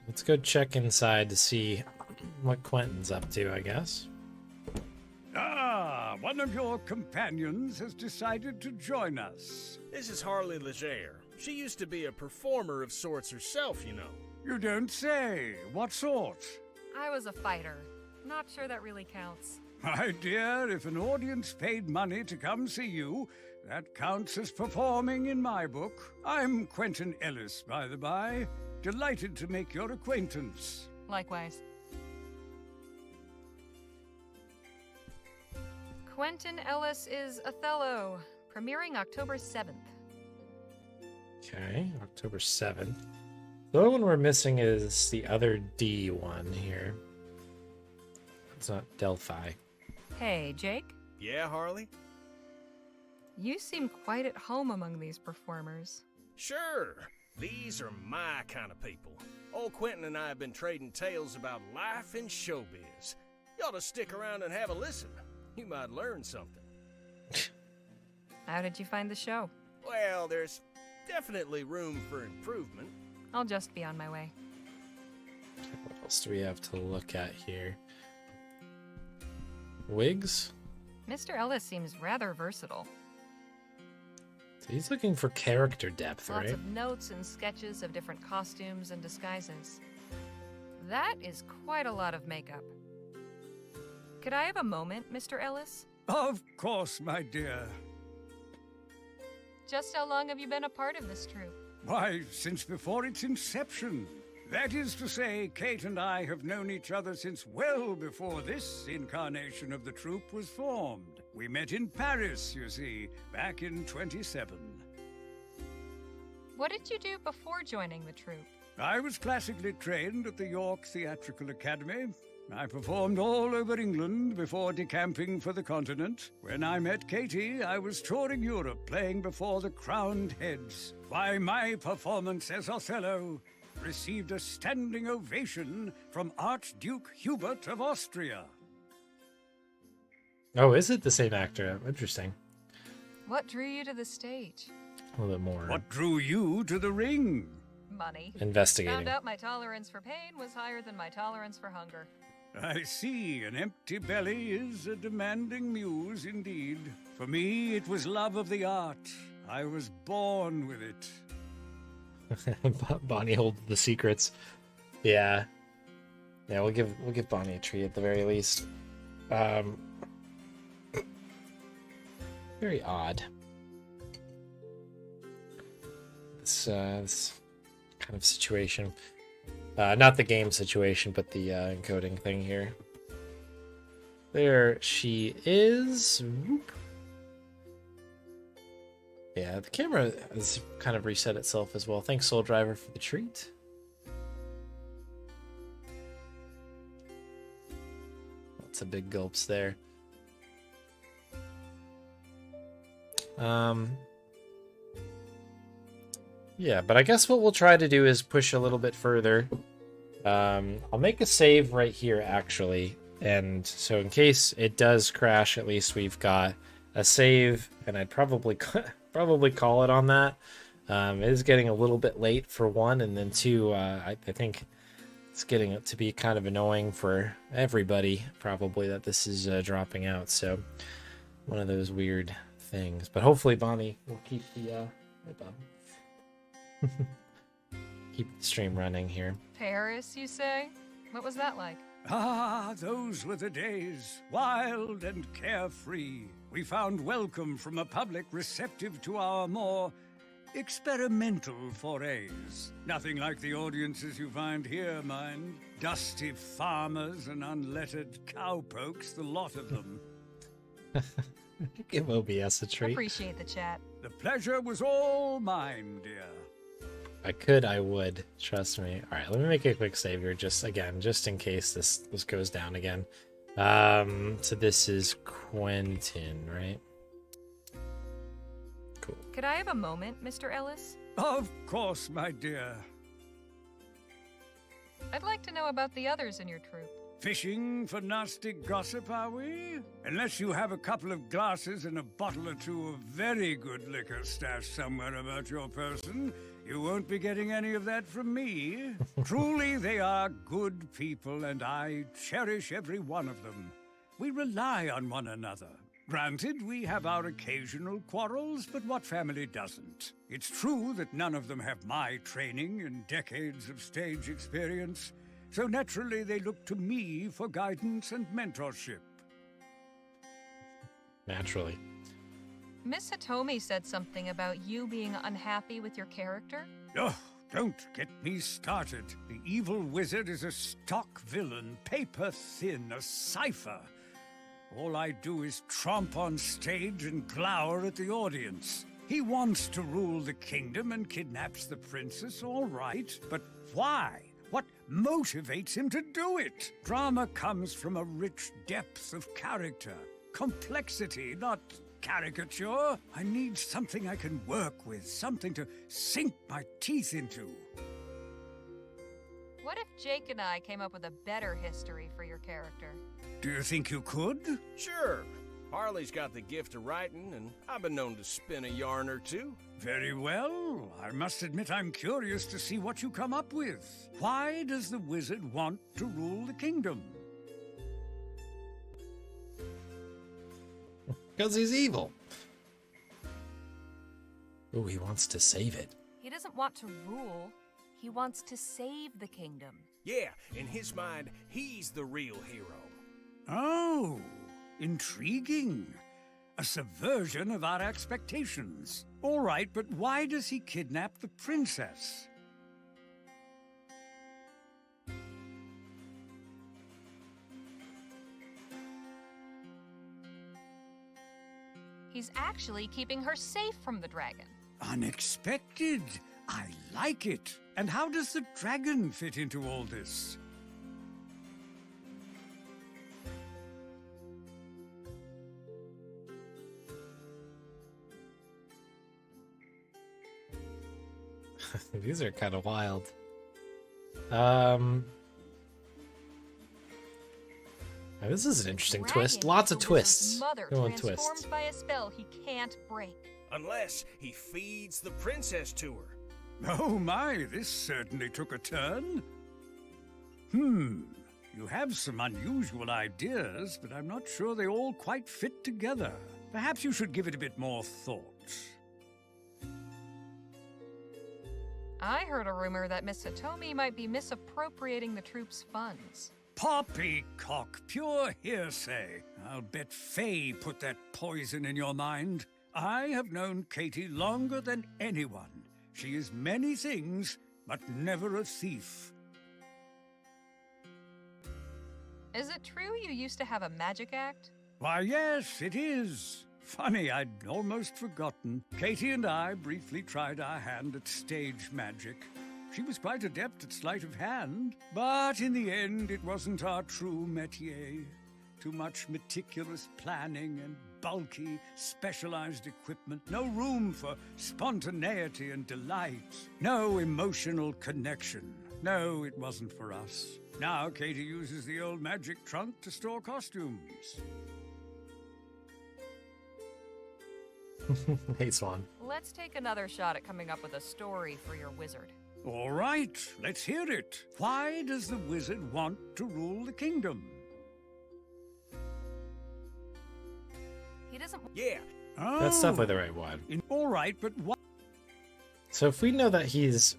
Let's go check inside to see what Quentin's up to, I guess. Ah, one of your companions has decided to join us. This is Harley Legere. She used to be a performer of sorts herself, you know. You don't say. What sort? I was a fighter. Not sure that really counts. My dear, if an audience paid money to come see you, that counts as performing in my book. I'm Quentin Ellis, by the by. Delighted to make your acquaintance. Likewise. Quentin Ellis is Othello, premiering October 7th. Okay, October 7th. The only one we're missing is the other D one here. It's not Delphi. Hey, Jake? Yeah, Harley? You seem quite at home among these performers. Sure, these are my kind of people. Old Quentin and I have been trading tales about life in showbiz. You ought to stick around and have a listen. You might learn something. How did you find the show? Well, there's definitely room for improvement. I'll just be on my way. What else do we have to look at here? Wigs? Mr. Ellis seems rather versatile. So he's looking for character depth, Lots right? of notes and sketches of different costumes and disguises. That is quite a lot of makeup. Could I have a moment, Mr. Ellis? Of course, my dear. Just how long have you been a part of this troupe? Why, since before its inception. That is to say, Kate and I have known each other since well before this incarnation of the troupe was formed. We met in Paris, you see, back in 27. What did you do before joining the troupe? I was classically trained at the York Theatrical Academy. I performed all over England before decamping for the continent. When I met Katie, I was touring Europe playing before the crowned heads. Why, my performance as Othello received a standing ovation from Archduke Hubert of Austria. Oh, is it the same actor? Interesting. What drew you to the stage? A little bit more What drew you to the ring? Money. investigating. Found out my tolerance for pain was higher than my tolerance for hunger. I see. An empty belly is a demanding muse indeed. For me, it was love of the art. I was born with it. Bonnie holds the secrets. Yeah. Yeah, we'll give Bonnie a treat at the very least. Very odd. This kind of situation. Not the game situation, but the encoding thing here. There she is. Whoop. Yeah, the camera has kind of reset itself as well. Thanks, Soul Driver, for the treat. Lots of big gulps there. Yeah, but I guess what we'll try to do is push a little bit further. I'll make a save right here, actually. And so in case it does crash, at least we've got a save, and I'd probably call it on that. It is getting a little bit late for one, and then two, I think it's getting to be kind of annoying for everybody, probably, that this is dropping out. So one of those weird things. But hopefully Bonnie will keep the keep the stream running here. Paris, you say? What was that like? Ah, those were the days, wild and carefree. We found welcome from a public receptive to our more experimental forays. Nothing like the audiences you find here, mind. Dusty farmers and unlettered cowpokes, the lot of them. Give OBS a treat. Appreciate the chat. The pleasure was all mine, dear. If I could, I would. Trust me. All right, let me make a quick save here, just in case this goes down again. So this is Quentin, right? Cool. Could I have a moment, Mr. Ellis? Of course, my dear. I'd like to know about the others in your troupe. Fishing for nasty gossip, are we? Unless you have a couple of glasses and a bottle or two of very good liquor stashed somewhere about your person, you won't be getting any of that from me. Truly, they are good people, and I cherish every one of them. We rely on one another. Granted, we have our occasional quarrels, but what family doesn't? It's true that none of them have my training and decades of stage experience, so naturally they look to me for guidance and mentorship. Naturally. Miss Hitomi said something about you being unhappy with your character. Oh, don't get me started. The evil wizard is a stock villain, paper thin, a cipher. All I do is tromp on stage and glower at the audience. He wants to rule the kingdom and kidnaps the princess, all right, but why? What motivates him to do it? Drama comes from a rich depth of character, complexity, not caricature. I need something I can work with, something to sink my teeth into. What if Jake and I came up with a better history for your character? Do you think you could? Sure. Harley's got the gift of writing, and I've been known to spin a yarn or two. Very well. I must admit I'm curious to see what you come up with. Why does the wizard want to rule the kingdom? Because he's evil. Ooh, he wants to save it. He doesn't want to rule. He wants to save the kingdom. Yeah, in his mind, he's the real hero. Oh, intriguing. A subversion of our expectations. All right, but why does he kidnap the princess? He's actually keeping her safe from the dragon. Unexpected. I like it. And how does the dragon fit into all this? These are kind of wild. This is an interesting twist. Lots of twists. Mother transformed by a spell he can't break. Unless he feeds the princess to her. Oh my, this certainly took a turn. You have some unusual ideas, but I'm not sure they all quite fit together. Perhaps you should give it a bit more thought. I heard a rumor that Miss Hitomi might be misappropriating the troops' funds. Poppycock, pure hearsay. I'll bet Faye put that poison in your mind. I have known Katie longer than anyone. She is many things, but never a thief. Is it true you used to have a magic act? Why, yes, it is. Funny, I'd almost forgotten. Katie and I briefly tried our hand at stage magic. She was quite adept at sleight of hand, but in the end it wasn't our true métier. Too much meticulous planning and bulky, specialized equipment. No room for spontaneity and delight. No emotional connection. No, it wasn't for us. Now Katie uses the old magic trunk to store costumes. Hey, Swan. Let's take another shot at coming up with a story for your wizard. All right, let's hear it. Why does the wizard want to rule the kingdom? He doesn't... Yeah. Oh, That's definitely the right one. All right, but what? So if we know that he's...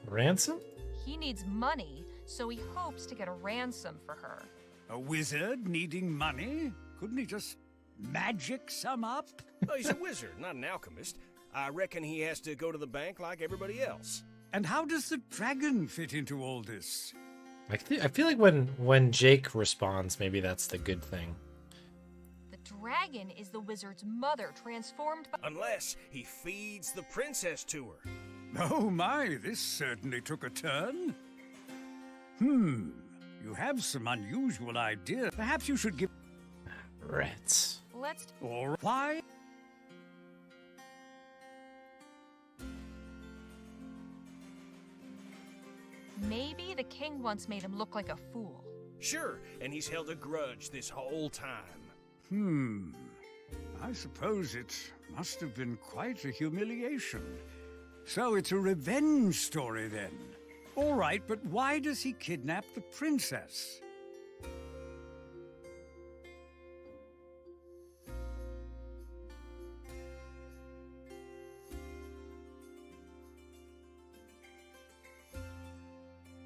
Ransom? He needs money, so he hopes to get a ransom for her. A wizard needing money? Couldn't he just magic some up? Oh, he's a wizard, not an alchemist. I reckon he has to go to the bank like everybody else. And how does the dragon fit into all this? I feel like when Jake responds, maybe that's the good thing. The dragon is the wizard's mother, transformed by... Unless he feeds the princess to her. Oh my, this certainly took a turn. You have some unusual ideas. Perhaps you should give... Rats. Let's... Or why? Maybe the king once made him look like a fool. Sure, and he's held a grudge this whole time. I suppose it must have been quite a humiliation. So it's a revenge story then. All right, but why does he kidnap the princess?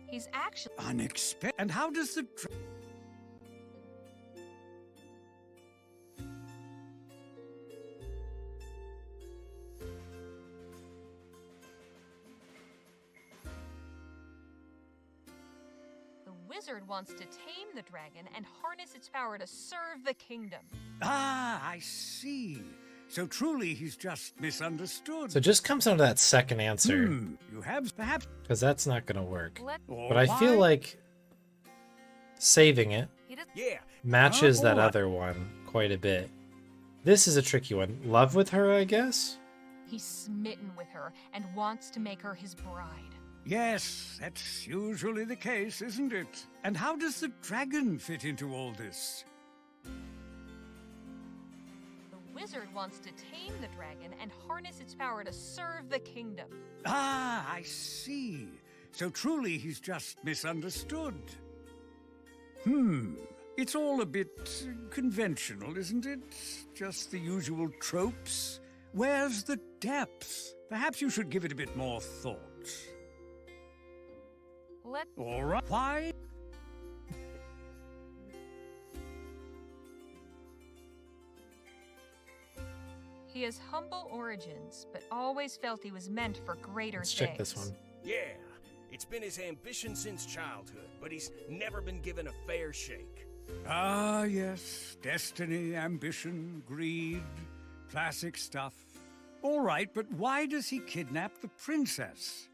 He's actually... Unexpected. And how does the... The wizard wants to tame the dragon and harness its power to serve the kingdom. Ah, I see. So truly he's just misunderstood. So it just comes down to that second answer. You have perhaps... Because that's not going to work. Let... But I feel like Saving it Yeah. matches that Oh, other one quite a bit. This is a tricky one. Love with her, I guess? He's smitten with her and wants to make her his bride. Yes, that's usually the case, isn't it? And how does the dragon fit into all this? The wizard wants to tame the dragon and harness its power to serve the kingdom. Ah, I see. So truly he's just misunderstood. It's all a bit conventional, isn't it? Just the usual tropes. Where's the depth? Perhaps you should give it a bit more thought. All right. Why? He has humble origins, but always felt he was meant for greater Let's things. check this one. Yeah. It's been his ambition since childhood, but he's never been given a fair shake. Ah, yes. Destiny, ambition, greed. Classic stuff. All right, but why does he kidnap the princess?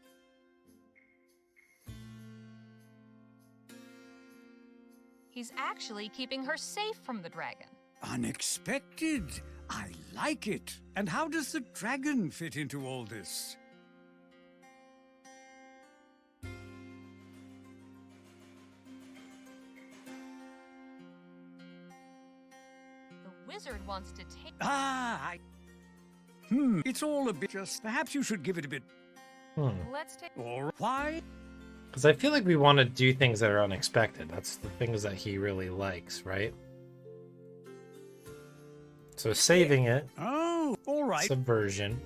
He's actually keeping her safe from the dragon. Unexpected. I like it. And how does the dragon fit into all this? The wizard wants to take... It's all a bit just... Perhaps you should give it a bit... Let's take... Or why? Because I feel like we want to do things that are unexpected. That's the things that he really likes, right? So saving it. Oh, all right. Subversion.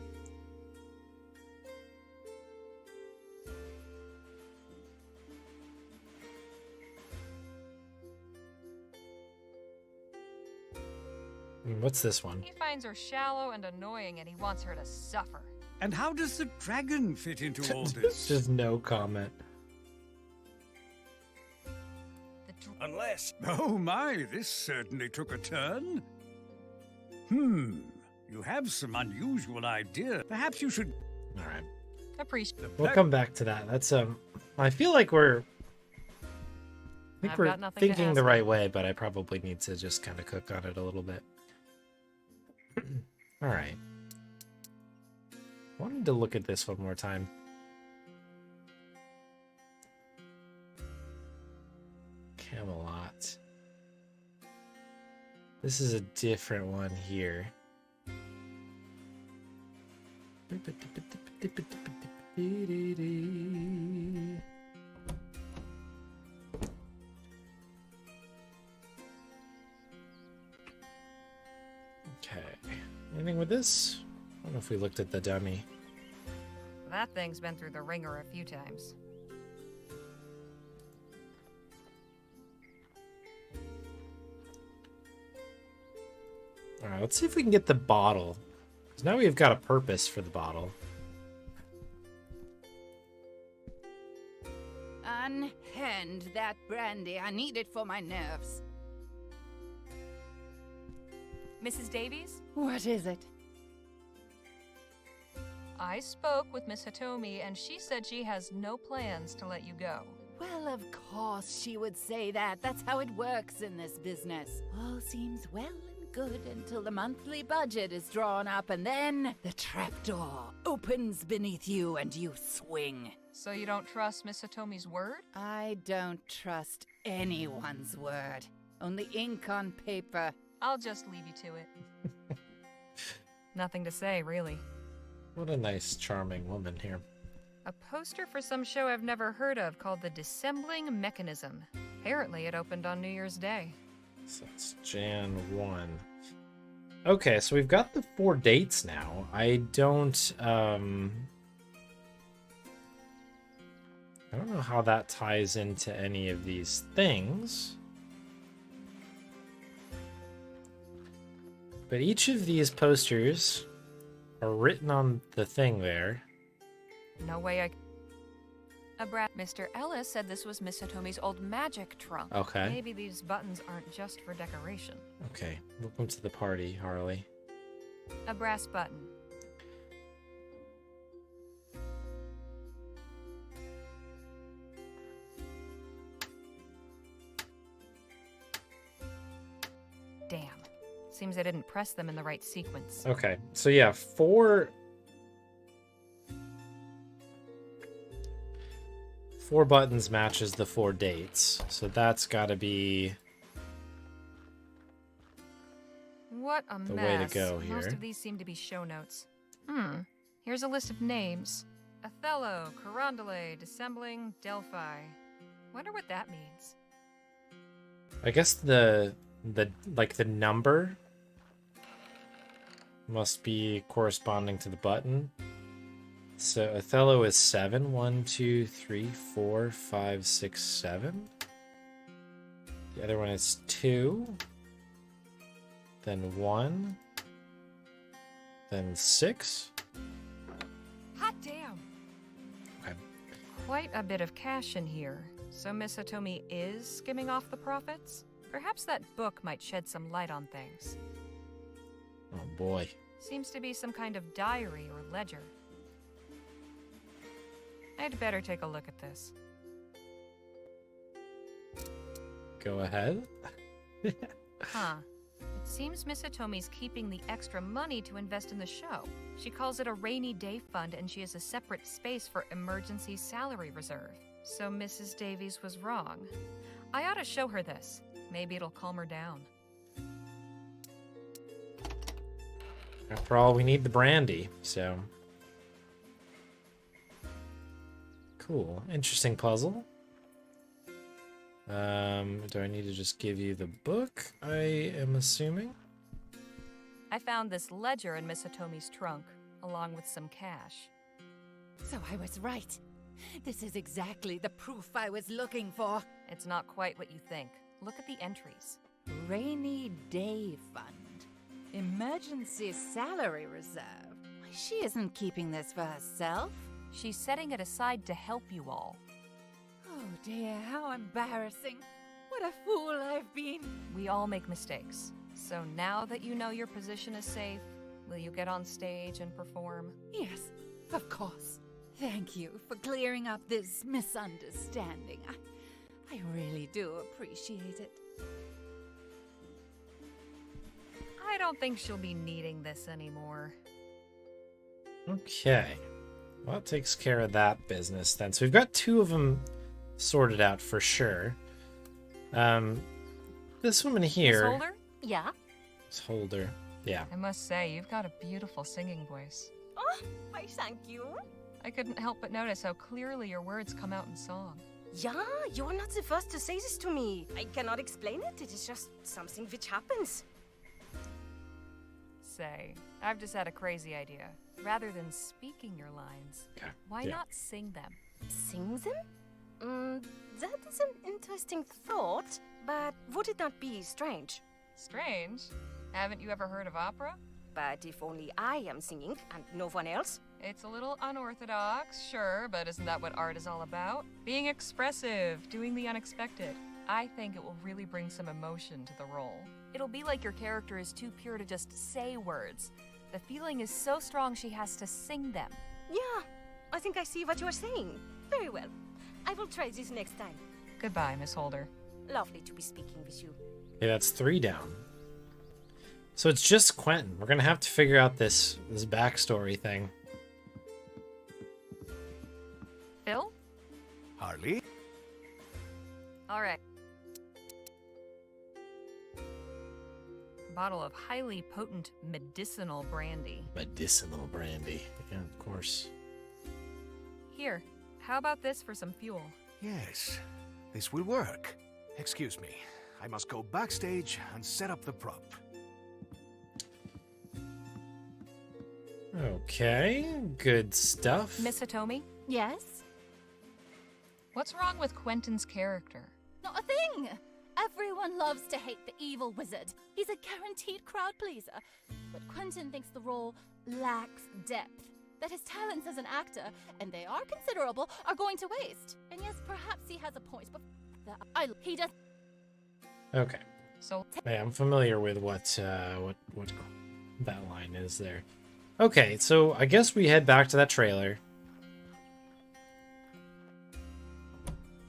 What's this one? He finds her shallow and annoying and he wants her to suffer. And how does the dragon fit into all this? Just no comment. Unless... Oh my, this certainly took a turn. You have some unusual idea. Perhaps you should... All right. Appreciate. We'll come back to that. That's I feel like we're I've got nothing to thinking the ask. right way, but I probably need to just kind of cook on it a little bit. All right. Wanted to look at this one more time. Camelot. This is a different one here. Okay. Anything with this? I don't know if we looked at the dummy. That thing's been through the ringer a few times. All right, let's see if we can get the bottle. Because now we've got a purpose for the bottle. Unhand that brandy. I need it for my nerves. Mrs. Davies? What is it? I spoke with Miss Hitomi and she said she has no plans to let you go. Well, of course she would say that. That's how it works in this business. All seems well and good until the monthly budget is drawn up, and then the trapdoor opens beneath you and you swing. So you don't trust Miss Hitomi's word? I don't trust anyone's word. Only ink on paper. I'll just leave you to it. Nothing to say, really. What a nice, charming woman here. A poster for some show I've never heard of called The Dissembling Mechanism. Apparently it opened on New Year's Day. So it's Jan 1. Okay, so we've got the 4 dates now. I don't know how that ties into any of these things. But each of these posters are written on the thing there. No way I... Mr. Ellis said this was Miss Hitomi's old magic trunk. Okay. Maybe these buttons aren't just for decoration. Okay, welcome to the party, Harley. A brass button. Seems I didn't press them in the right sequence. Okay, so yeah, four buttons matches the 4 dates. So that's got to be What a the mess. way to go here. Most of these seem to be show notes. Here's a list of names. Othello, Carondelet, Dissembling, Delphi. Wonder what that means. I guess the number must be corresponding to the button. So Othello is 7. 1, 2, 3, 4, 5, 6, 7. The other one is 2. Then 1. Then 6. Hot damn! Okay. Quite a bit of cash in here. So Miss Hitomi is skimming off the profits? Perhaps that book might shed some light on things. Oh boy. Seems to be some kind of diary or ledger. I'd better take a look at this. Go ahead. Huh. It seems Miss Hitomi's keeping the extra money to invest in the show. She calls it a rainy day fund, and she has a separate space for emergency salary reserve. So Mrs. Davies was wrong. I ought to show her this. Maybe it'll calm her down. After all, we need the brandy, so... Cool. Interesting puzzle. Do I need to just give you the book, I am assuming? I found this ledger in Miss Hitomi's trunk, along with some cash. So I was right. This is exactly the proof I was looking for. It's not quite what you think. Look at the entries. Rainy Day Fund. Emergency Salary Reserve. Why, she isn't keeping this for herself. She's setting it aside to help you all. Oh dear, how embarrassing. What a fool I've been. We all make mistakes. So now that you know your position is safe, will you get on stage and perform? Yes, of course. Thank you for clearing up this misunderstanding. I really do appreciate it. I don't think she'll be needing this anymore. Okay. Well, that takes care of that business then. So we've got 2 of them sorted out for sure. This woman here... Miss Holder? Yeah? Miss Holder. Yeah. I must say, you've got a beautiful singing voice. Oh, why thank you. I couldn't help but notice how clearly your words come out in song. Yeah, you're not the first to say this to me. I cannot explain it. It is just something which happens. Say, I've just had a crazy idea. Rather than speaking your lines, why not sing them? Sing them? That is an interesting thought, but would it not be strange? Strange? Haven't you ever heard of opera? But if only I am singing and no one else? It's a little unorthodox, sure, but isn't that what art is all about? Being expressive, doing the unexpected. I think it will really bring some emotion to the role. It'll be like your character is too pure to just say words. The feeling is so strong she has to sing them. Yeah, I think I see what you are saying. Very well. I will try this next time. Goodbye, Miss Holder. Lovely to be speaking with you. Yeah, that's 3 down. So it's just Quentin. We're gonna have to figure out this backstory thing. Phil? Harley? All right. Bottle of highly potent medicinal brandy. Medicinal brandy. Yeah, of course. Here, how about this for some fuel? Yes, this will work. Excuse me. I must go backstage and set up the prop. Okay, good stuff. Miss Hitomi? Yes? What's wrong with Quentin's character? Not a thing! Everyone loves to hate the evil wizard. He's a guaranteed crowd pleaser. But Quentin thinks the role lacks depth. That his talents as an actor, and they are considerable, are going to waste. And yes, perhaps he has a point, but he does. Okay. So yeah, I'm familiar with what that line is there. Okay, so I guess we head back to that trailer.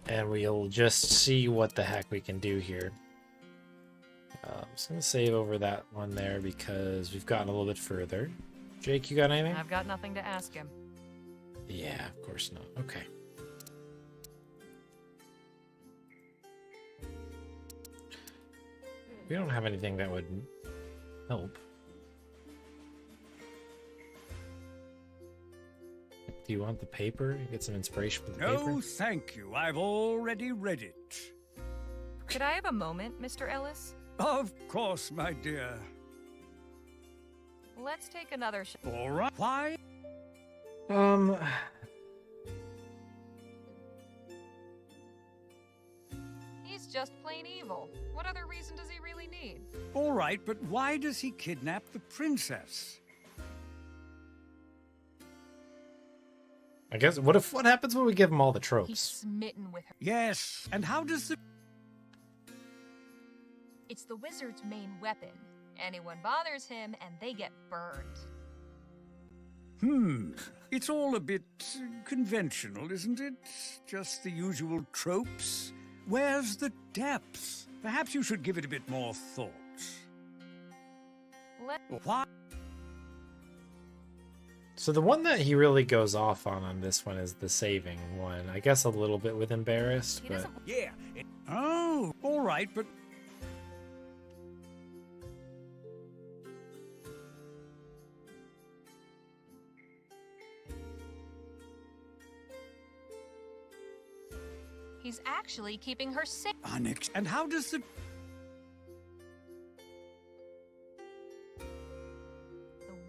And we'll just see what the heck we can do here. I'm just gonna save over that one there because we've gotten a little bit further. Jake, you got anything? I've got nothing to ask him. Yeah, of course not. Okay. We don't have anything that would help. Do you want the paper? Get some inspiration from the paper? No, thank you. I've already read it. Could I have a moment, Mr. Ellis? Of course, my dear. Let's take another All right. Why? He's just plain evil. What other reason does he really need? All right, but why does he kidnap the princess? I guess, what happens when we give him all the He's tropes? smitten with her. Yes, and how does the... It's the wizard's main weapon. Anyone bothers him and they get burned. It's all a bit conventional, isn't it? Just the usual tropes. Where's the depth? Perhaps you should give it a bit more thought. Why? So the one that he really goes off on this one is the saving one. I guess a little bit with embarrassed, but... Yeah. Oh, all right, but... He's actually keeping her safe. And how does the... The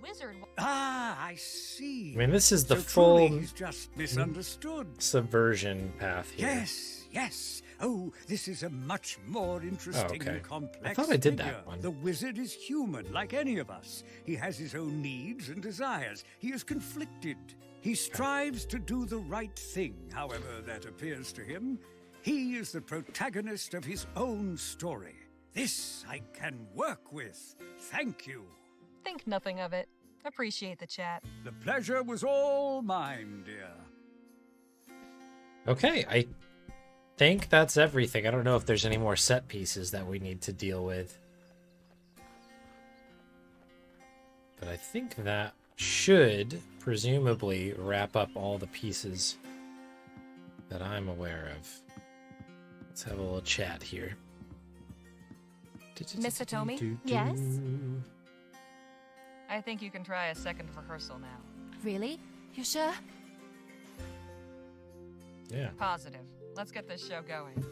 wizard... Ah, I see. I mean, this is the So full truly he's just misunderstood. subversion path here. Yes, yes. Oh, this is a much more interesting okay. and complex I thought I did figure. that one. The wizard is human, like any of us. He has his own needs and desires. He is conflicted. He strives to do the right thing, however that appears to him. He is the protagonist of his own story. This I can work with. Thank you. Think nothing of it. Appreciate the chat. The pleasure was all mine, dear. Okay, I think that's everything. I don't know if there's any more set pieces that we need to deal with. But I think that should presumably wrap up all the pieces that I'm aware of. Let's have a little chat here. Miss Hitomi? Yes? I think you can try a second rehearsal now. Really? You sure? Yeah. Positive. Let's get this show going.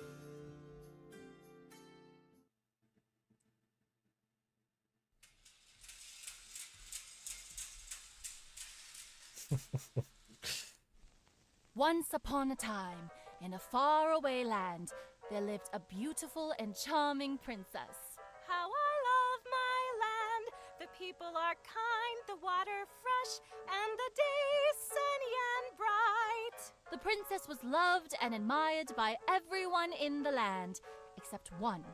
Once upon a time, in a faraway land, there lived a beautiful and charming princess. How I love my land. The people are kind, the water fresh, and the day sunny and bright. The princess was loved and admired by everyone in the land, except one.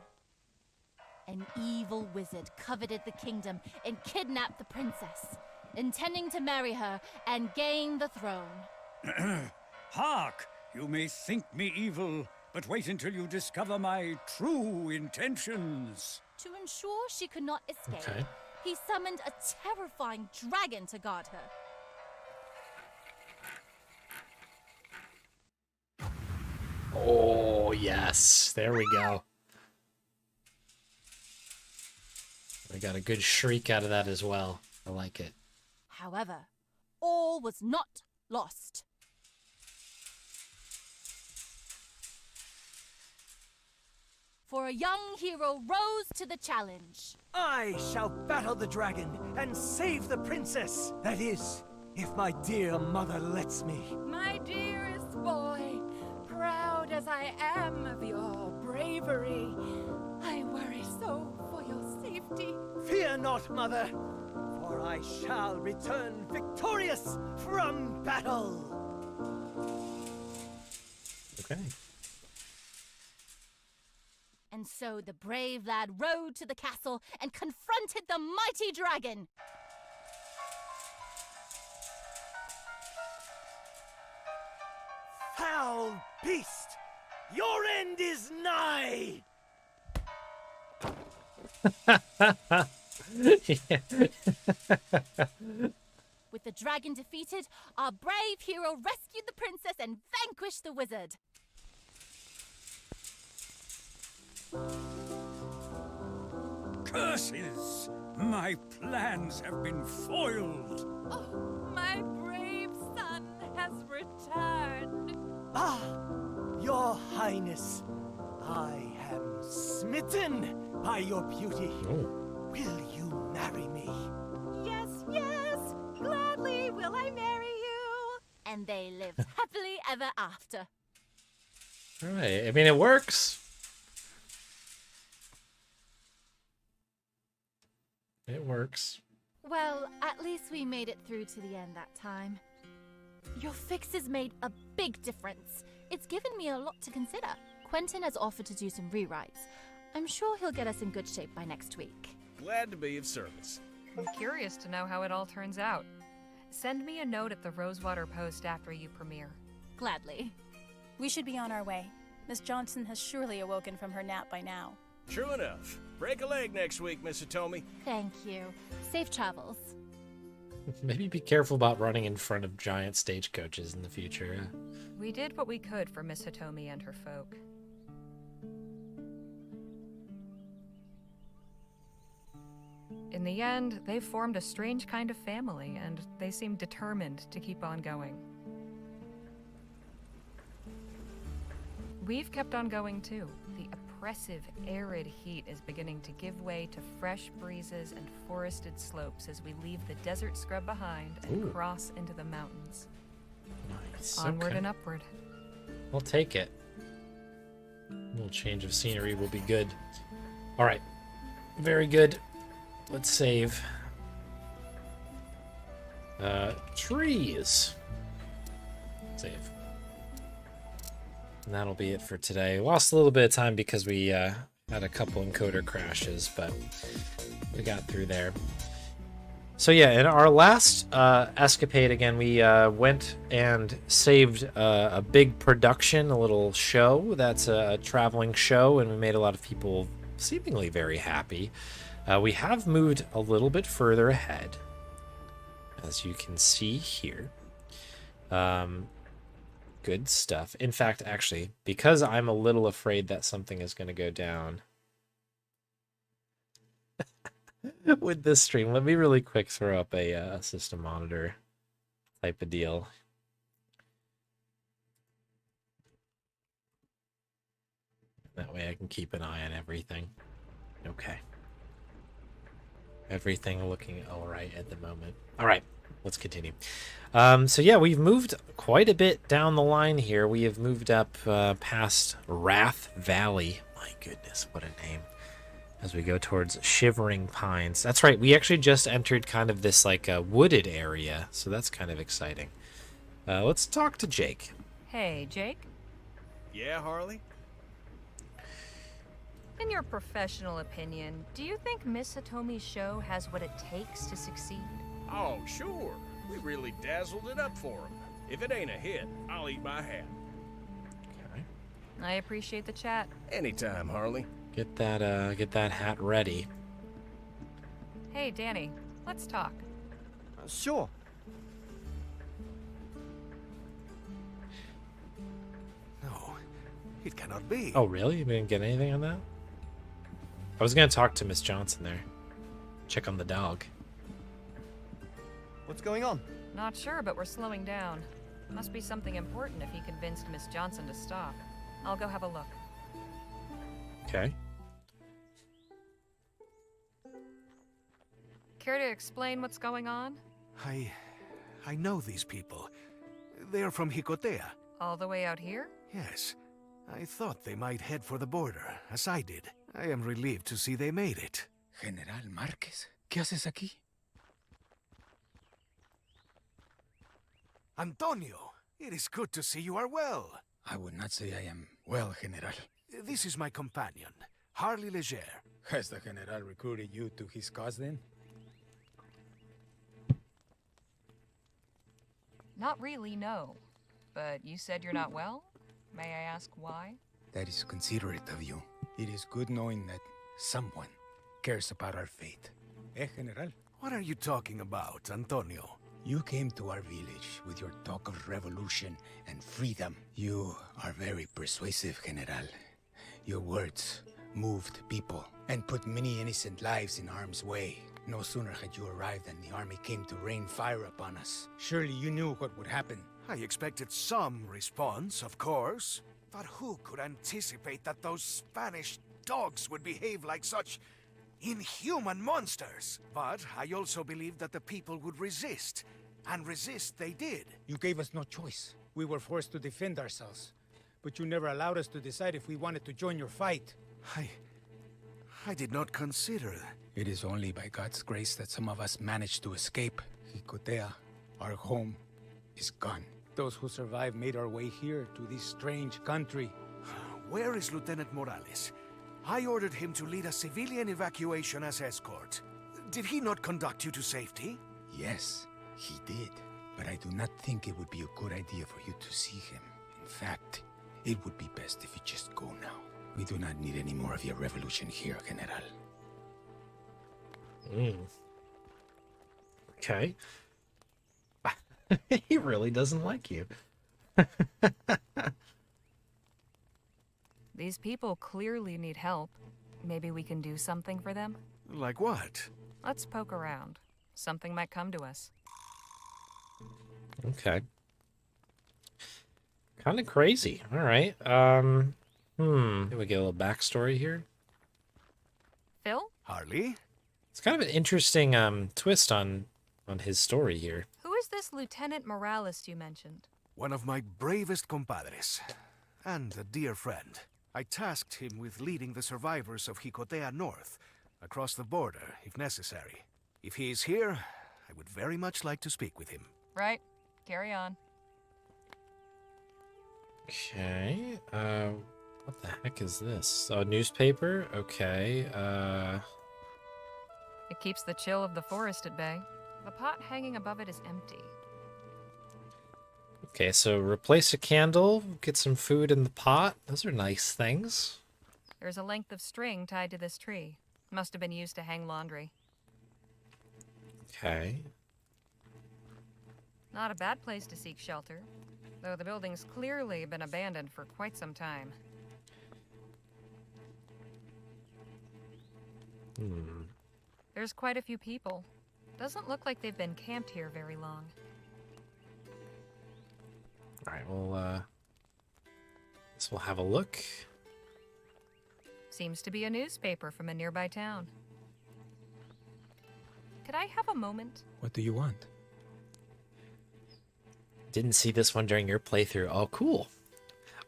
An evil wizard coveted the kingdom and kidnapped the princess, intending to marry her and gain the throne. Hark! You may think me evil, but wait until you discover my true intentions. To ensure she could not escape, Okay. he summoned a terrifying dragon to guard her. Oh, yes. There we go. We got a good shriek out of that as well. I like it. However, all was not lost. For a young hero rose to the challenge. I shall battle the dragon and save the princess. That is, if my dear mother lets me. My dearest boy, proud as I am of your bravery, I worry so for your safety. Fear not, mother, for I shall return victorious from battle. Okay. And so the brave lad rode to the castle and confronted the mighty dragon. Foul beast, your end is nigh! Yeah. With the dragon defeated, our brave hero rescued the princess and vanquished the wizard. Curses! My plans have been foiled. Oh, my brave son has returned. Ah, Your Highness, I am smitten by your beauty. Will you marry me? Yes, yes, gladly will I marry you. And they lived happily ever after. All right. I mean, it works. It works. Well, at least we made it through to the end that time. Your fixes made a big difference. It's given me a lot to consider. Quentin has offered to do some rewrites. I'm sure he'll get us in good shape by next week. Glad to be of service. I'm curious to know how it all turns out. Send me a note at the Rosewater Post after you premiere. Gladly. We should be on our way. Miss Johnson has surely awoken from her nap by now. True enough. Break a leg next week, Miss Hitomi. Thank you. Safe travels. Maybe be careful about running in front of giant stagecoaches in the future. We did what we could for Miss Hitomi and her folk. In the end, they formed a strange kind of family, and they seem determined to keep on going. We've kept on going too. The oppressive, arid heat is beginning to give way to fresh breezes and forested slopes as we leave the desert scrub behind and cross into the mountains. Nice. Onward Okay. and upward. I'll take it. A little change of scenery will be good. All right. Very good. Let's save. Trees. Save. And that'll be it for today. Lost a little bit of time because we had a couple encoder crashes, but we got through there. So yeah, in our last escapade, again, we went and saved a big production, a little show that's a traveling show, and we made a lot of people seemingly very happy. We have moved a little bit further ahead, as you can see here. Good stuff. In fact, actually, because I'm a little afraid that something is going to go down with this stream, let me really quick throw up a system monitor type of deal. That way I can keep an eye on everything. Okay. Everything looking all right at the moment. All right, let's continue. So yeah, we've moved quite a bit down the line here. We have moved up past Wrath Valley. My goodness, what a name. As we go towards Shivering Pines. That's right, we actually just entered kind of this like wooded area, so that's kind of exciting. Let's talk to Jake. Hey, Jake. Yeah, Harley? In your professional opinion, do you think Miss Hitomi's show has what it takes to succeed? Oh, sure. We really dazzled it up for him. If it ain't a hit, I'll eat my hat. Okay. I appreciate the chat. Anytime, Harley. Get that hat ready. Hey, Danny, let's talk. Sure. No, it cannot be. Oh, really? You didn't get anything on that? I was going to talk to Miss Johnson there. Check on the dog. What's going on? Not sure, but we're slowing down. Must be something important if he convinced Miss Johnson to stop. I'll go have a look. Okay. Care to explain what's going on? I know these people. They are from Jicotea. All the way out here? Yes. I thought they might head for the border, as I did. I am relieved to see they made it. General Márquez, ¿qué haces aquí? Antonio, it is good to see you are well. I would not say I am well, General. This is my companion, Harley Leger. Has the General recruited you to his cause then? Not really, no. But you said you're not well? May I ask why? That is considerate of you. It is good knowing that someone cares about our fate. Eh, General? What are you talking about, Antonio? You came to our village with your talk of revolution and freedom. You are very persuasive, General. Your words moved people and put many innocent lives in harm's way. No sooner had you arrived than the army came to rain fire upon us. Surely you knew what would happen. I expected some response, of course. But who could anticipate that those Spanish dogs would behave like such inhuman monsters? But I also believed that the people would resist. And resist they did. You gave us no choice. We were forced to defend ourselves. But you never allowed us to decide if we wanted to join your fight. I did not consider. It is only by God's grace that some of us managed to escape. Jicotea, our home, is gone. Those who survived made our way here to this strange country. Where is Lieutenant Morales? I ordered him to lead a civilian evacuation as escort. Did he not conduct you to safety? Yes, he did. But I do not think it would be a good idea for you to see him. In fact, it would be best if you just go now. We do not need any more of your revolution here, General. Okay. He really doesn't like you. These people clearly need help. Maybe we can do something for them? Like what? Let's poke around. Something might come to us. Okay. Kind of crazy. All right. Can we get a little backstory here? Phil? Harley? It's kind of an interesting twist on his story here. Who is this Lieutenant Morales you mentioned? One of my bravest compadres. And a dear friend. I tasked him with leading the survivors of Jicotea north, across the border, if necessary. If he is here, I would very much like to speak with him. Right. Carry on. Okay. What the heck is this? A newspaper? Okay. It keeps the chill of the forest at bay. The pot hanging above it is empty. Okay, so replace a candle, get some food in the pot. Those are nice things. There's a length of string tied to this tree. Must have been used to hang laundry. Okay. Not a bad place to seek shelter, though the building's clearly been abandoned for quite some time. There's quite a few people. Doesn't look like they've been camped here very long. All right, well, guess we'll have a look. Seems to be a newspaper from a nearby town. Could I have a moment? What do you want? Didn't see this one during your playthrough. Oh, cool.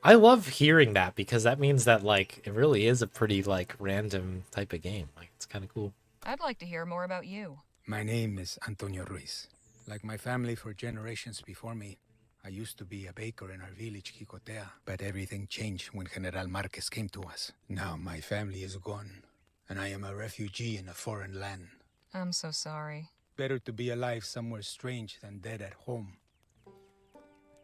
I love hearing that because that means that, like, it really is a pretty, like, random type of game. Like, it's kind of cool. I'd like to hear more about you. My name is Antonio Ruiz. Like my family for generations before me, I used to be a baker in our village, Jicotea, but everything changed when General Marquez came to us. Now my family is gone, and I am a refugee in a foreign land. I'm so sorry. Better to be alive somewhere strange than dead at home.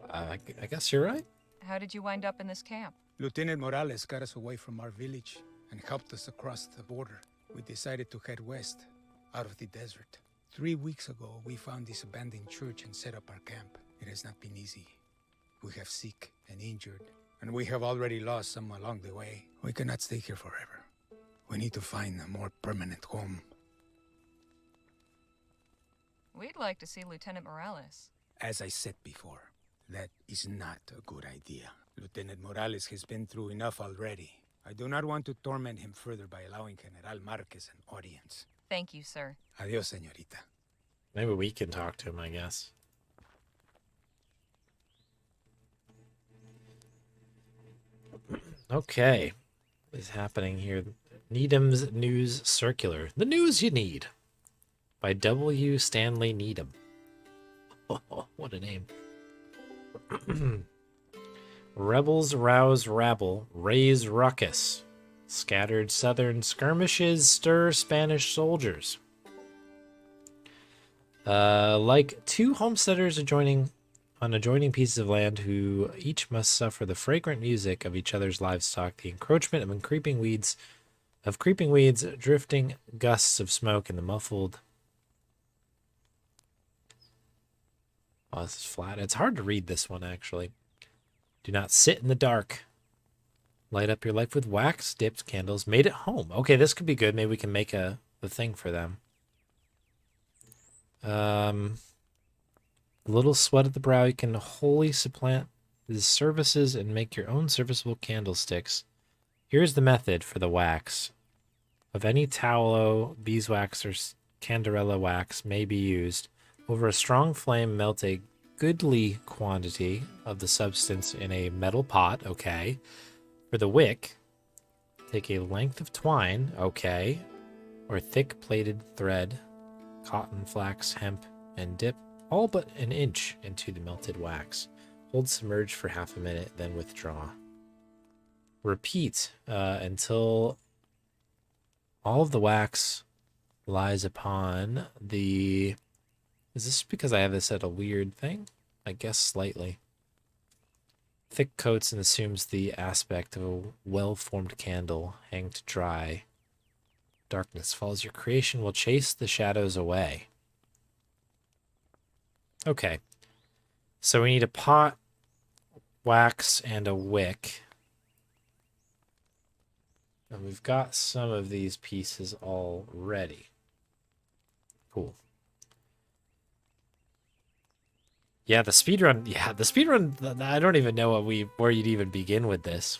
I guess you're right. How did you wind up in this camp? Lieutenant Morales got us away from our village and helped us across the border. We decided to head west, out of the desert. 3 weeks ago, we found this abandoned church and set up our camp. It has not been easy. We have sick and injured, and we have already lost some along the way. We cannot stay here forever. We need to find a more permanent home. We'd like to see Lieutenant Morales. As I said before, that is not a good idea. Lieutenant Morales has been through enough already. I do not want to torment him further by allowing General Marquez an audience. Thank you, sir. Adios, señorita. Maybe we can talk to him, I guess. Okay. What is happening here? Needham's News Circular. The news you need. By W. Stanley Needham. Oh, what a name. Rebels rouse rabble, raise ruckus. Scattered southern skirmishes stir Spanish soldiers. Like two homesteaders adjoining pieces of land who each must suffer the fragrant music of each other's livestock, the encroachment of creeping weeds of creeping weeds, drifting gusts of smoke in the muffled... Oh, this is flat. It's hard to read this one, actually. Do not sit in the dark. Light up your life with wax, dipped candles, made at home. Okay, this could be good. Maybe we can make the thing for them. A little sweat at the brow. You can wholly supplant the services and make your own serviceable candlesticks. Here's the method for the wax. Of any tallow, beeswax, or canderella wax may be used. Over a strong flame, melt a goodly quantity of the substance in a metal pot. Okay. For the wick, take a length of twine. Okay. Or thick plaited thread, cotton, flax, hemp, and dip all but an inch into the melted wax. Hold submerged for half a minute, then withdraw. Repeat until all of the wax lies upon the... Is this because I have this at a weird thing? I guess slightly. Thick coats and assumes the aspect of a well-formed candle. Hang to dry. Darkness falls. Your creation will chase the shadows away. Okay. So we need a pot, wax, and a wick. And we've got some of these pieces already. Cool. Yeah, the speedrun. Yeah, the speedrun. I don't even know where you'd even begin with this.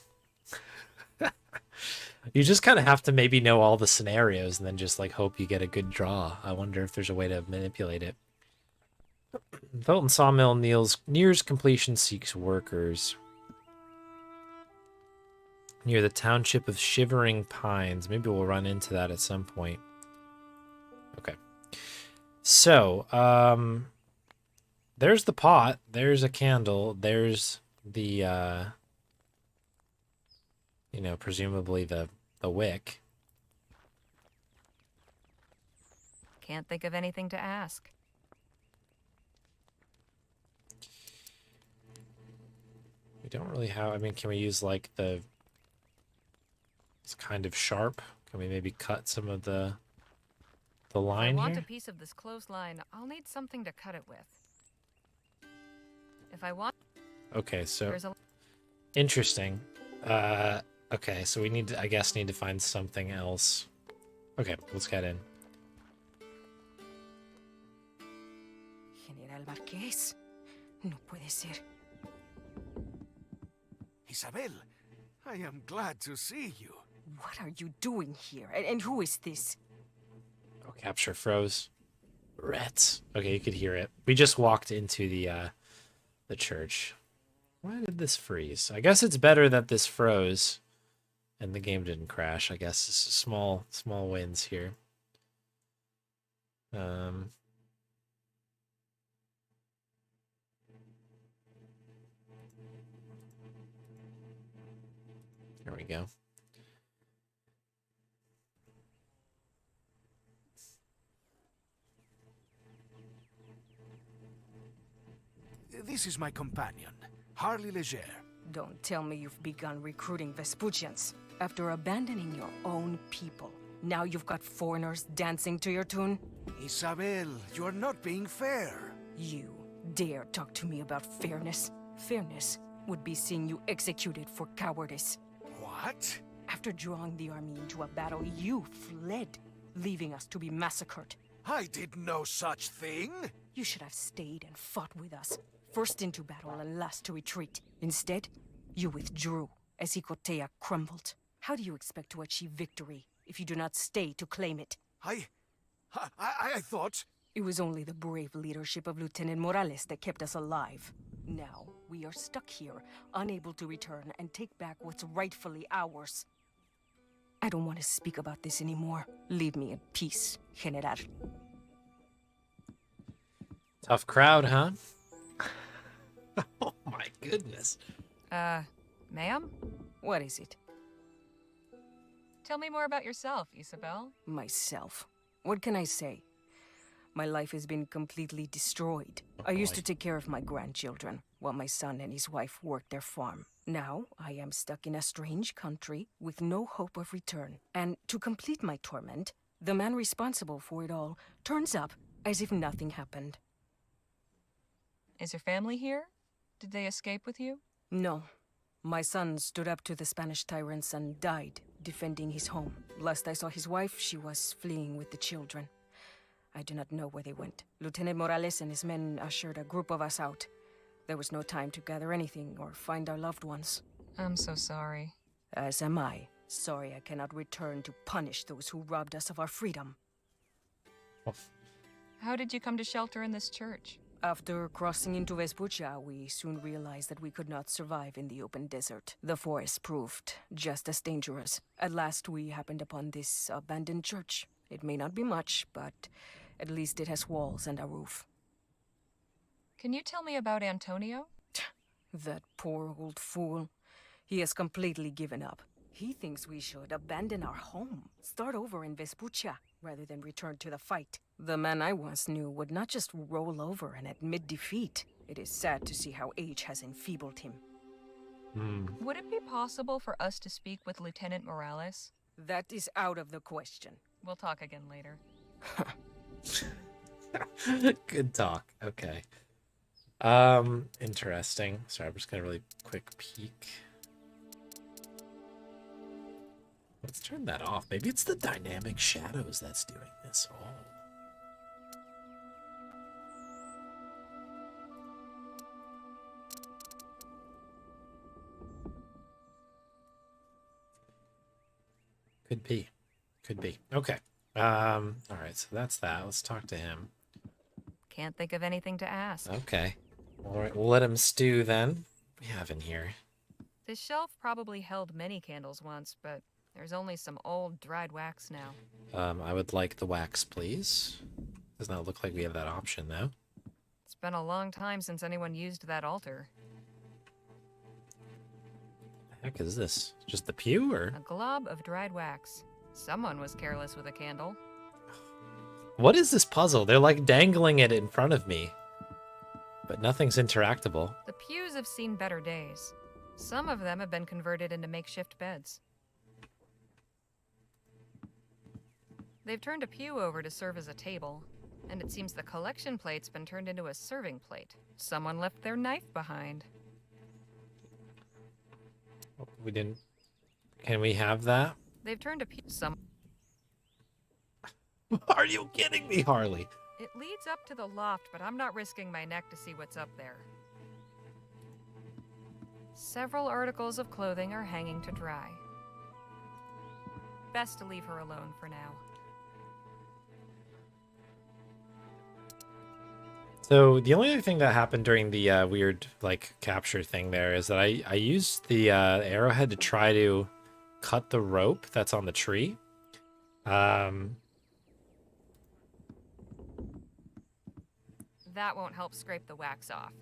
You just kind of have to maybe know all the scenarios and then just like hope you get a good draw. I wonder if there's a way to manipulate it. Felton Sawmill nears completion, seeks workers. Near the township of Shivering Pines. Maybe we'll run into that at some point. Okay. So, there's the pot. There's a candle. There's the, you know, presumably the wick. Can't think of anything to ask. We don't really have... I mean, can we use, like, the... It's kind of sharp. Can we maybe cut some of the line If I want here? a piece of this clothesline, I'll need something to cut it with. If I want... Okay, so... There's a... Interesting. Okay, so we need to, I guess, need to find something else. Okay, let's get in. General Marqués. No puede ser. Isabel, I am glad to see you. What are you doing here? And who is this? Oh, capture froze. Rats. Okay, you could hear it. We just walked into the church. Why did this freeze? I guess it's better that this froze and the game didn't crash. I guess it's small wins here. There we go. This is my companion, Harley Leger. Don't tell me you've begun recruiting Vespuccians after abandoning your own people. Now you've got foreigners dancing to your tune? Isabel, you're not being fair. You dare talk to me about fairness? Fairness would be seeing you executed for cowardice. What? After drawing the army into a battle, you fled, leaving us to be massacred. I did no such thing. You should have stayed and fought with us. First into battle and last to retreat. Instead, you withdrew as Icotea crumbled. How do you expect to achieve victory if you do not stay to claim it? I thought... It was only the brave leadership of Lieutenant Morales that kept us alive. Now, we are stuck here, unable to return and take back what's rightfully ours. I don't want to speak about this anymore. Leave me in peace, General. Tough crowd, huh? Oh my goodness. Ma'am? What is it? Tell me more about yourself, Isabel. Myself. What can I say? My life has been completely destroyed. I used to take care of my grandchildren. while my son and his wife worked their farm. Now, I am stuck in a strange country with no hope of return. And to complete my torment, the man responsible for it all turns up as if nothing happened. Is your family here? Did they escape with you? No. My son stood up to the Spanish tyrants and died defending his home. Last I saw his wife, she was fleeing with the children. I do not know where they went. Lieutenant Morales and his men ushered a group of us out. There was no time to gather anything or find our loved ones. I'm so sorry. As am I. Sorry I cannot return to punish those who robbed us of our freedom. How did you come to shelter in this church? After crossing into Vespuccia, we soon realized that we could not survive in the open desert. The forest proved just as dangerous. At last, we happened upon this abandoned church. It may not be much, but at least it has walls and a roof. Can you tell me about Antonio? That poor old fool. He has completely given up. He thinks we should abandon our home, start over in Vespuccia, rather than return to the fight. The man I once knew would not just roll over and admit defeat. It is sad to see how age has enfeebled him. Would it be possible for us to speak with Lieutenant Morales? That is out of the question. We'll talk again later. Good talk. Okay. Interesting. Sorry, I'm just gonna really quick peek. Let's turn that off. Maybe it's the dynamic shadows that's doing this. Oh. Could be. Could be. Okay. All right, so that's that. Let's talk to him. Can't think of anything to ask. Okay. All right, we'll let him stew then. What do we have in here? This shelf probably held many candles once, but there's only some old dried wax now. I would like the wax, please. Does not look like we have that option, though. It's been a long time since anyone used that altar. What the heck is this? Just the pew, or? A glob of dried wax. Someone was careless with a candle. What is this puzzle? They're like dangling it in front of me. But nothing's interactable. The pews have seen better days. Some of them have been converted into makeshift beds. They've turned a pew over to serve as a table, and it seems the collection plate's been turned into a serving plate. Someone left their knife behind. We didn't... Can we have that? They've turned a pew... Are you kidding me, Harley? It leads up to the loft, but I'm not risking my neck to see what's up there. Several articles of clothing are hanging to dry. Best to leave her alone for now. So the only other thing that happened during the weird like capture thing there is that I used the arrowhead to try to cut the rope that's on the tree. That won't help scrape the wax off.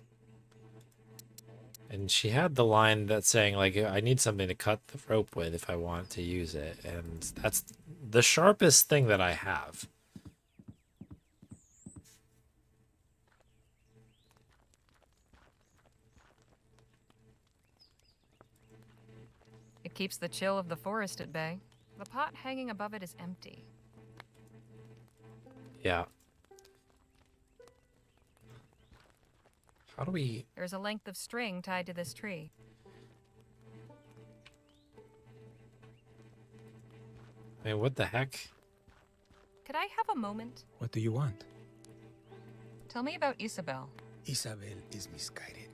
And she had the line that's saying like, I need something to cut the rope with if I want to use it. And that's the sharpest thing that I have. It keeps the chill of the forest at bay. The pot hanging above it is empty. Yeah. How do we... There's a length of string tied to this tree. I mean, what the heck? Could I have a moment? What do you want? Tell me about Isabel. Isabel is misguided.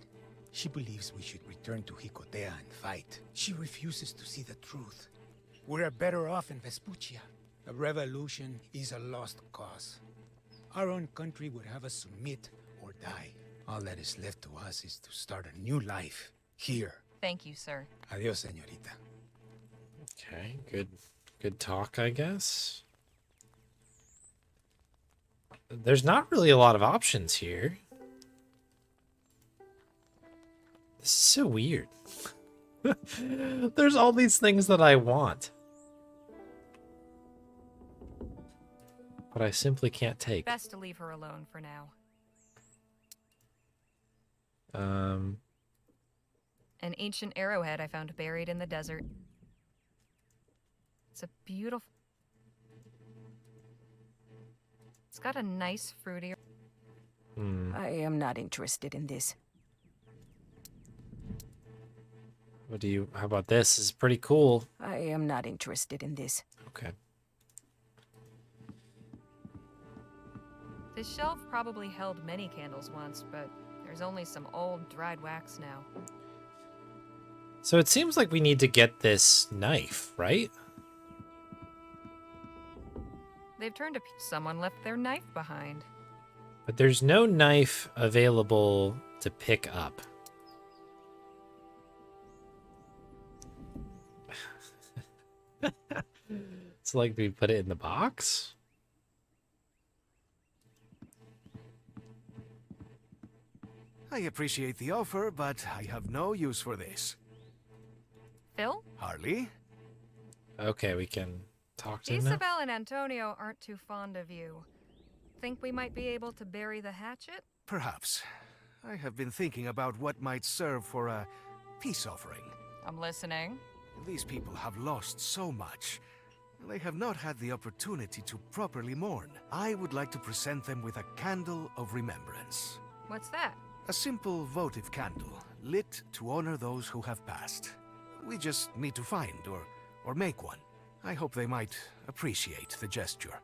She believes we should return to Jicotea and fight. She refuses to see the truth. We're better off in Vespuccia. A revolution is a lost cause. Our own country would have us submit or die. All that is left to us is to start a new life here. Thank you, sir. Adios, señorita. Okay, good talk, I guess. There's not really a lot of options here. This is so weird. There's all these things that I want, but I simply can't take. Best to leave her alone for now. Um, An ancient arrowhead I found buried in the desert. It's a beautiful... It's got a nice fruity... I am not interested in this. what do you... How about this? This is pretty cool. I am not interested in this. Okay. This shelf probably held many candles once, but there's only some old, dried wax now. So it seems like we need to get this knife, right? They've turned to... Someone left their knife behind. But there's no knife available to pick up. It's like we put it in the box? I appreciate the offer, but I have no use for this. Phil? Harley? Okay, we can talk to him now. Isabel and Antonio aren't too fond of you. Think we might be able to bury the hatchet? Perhaps. I have been thinking about what might serve for a peace offering. I'm listening. These people have lost so much. They have not had the opportunity to properly mourn. I would like to present them with a candle of remembrance. What's that? A simple votive candle, lit to honor those who have passed. We just need to find or make one. I hope they might appreciate the gesture.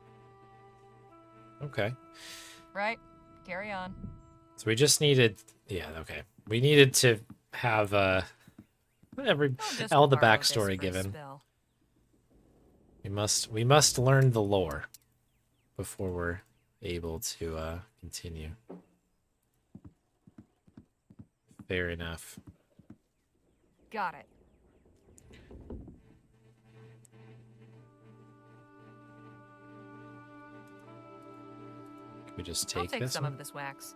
Okay. Right. Carry on. So we just needed... Yeah, okay. We needed to have all the backstory given. We must learn the lore before we're able to continue. Fair enough. Got it. Can we just I'll take take this some one? of this wax.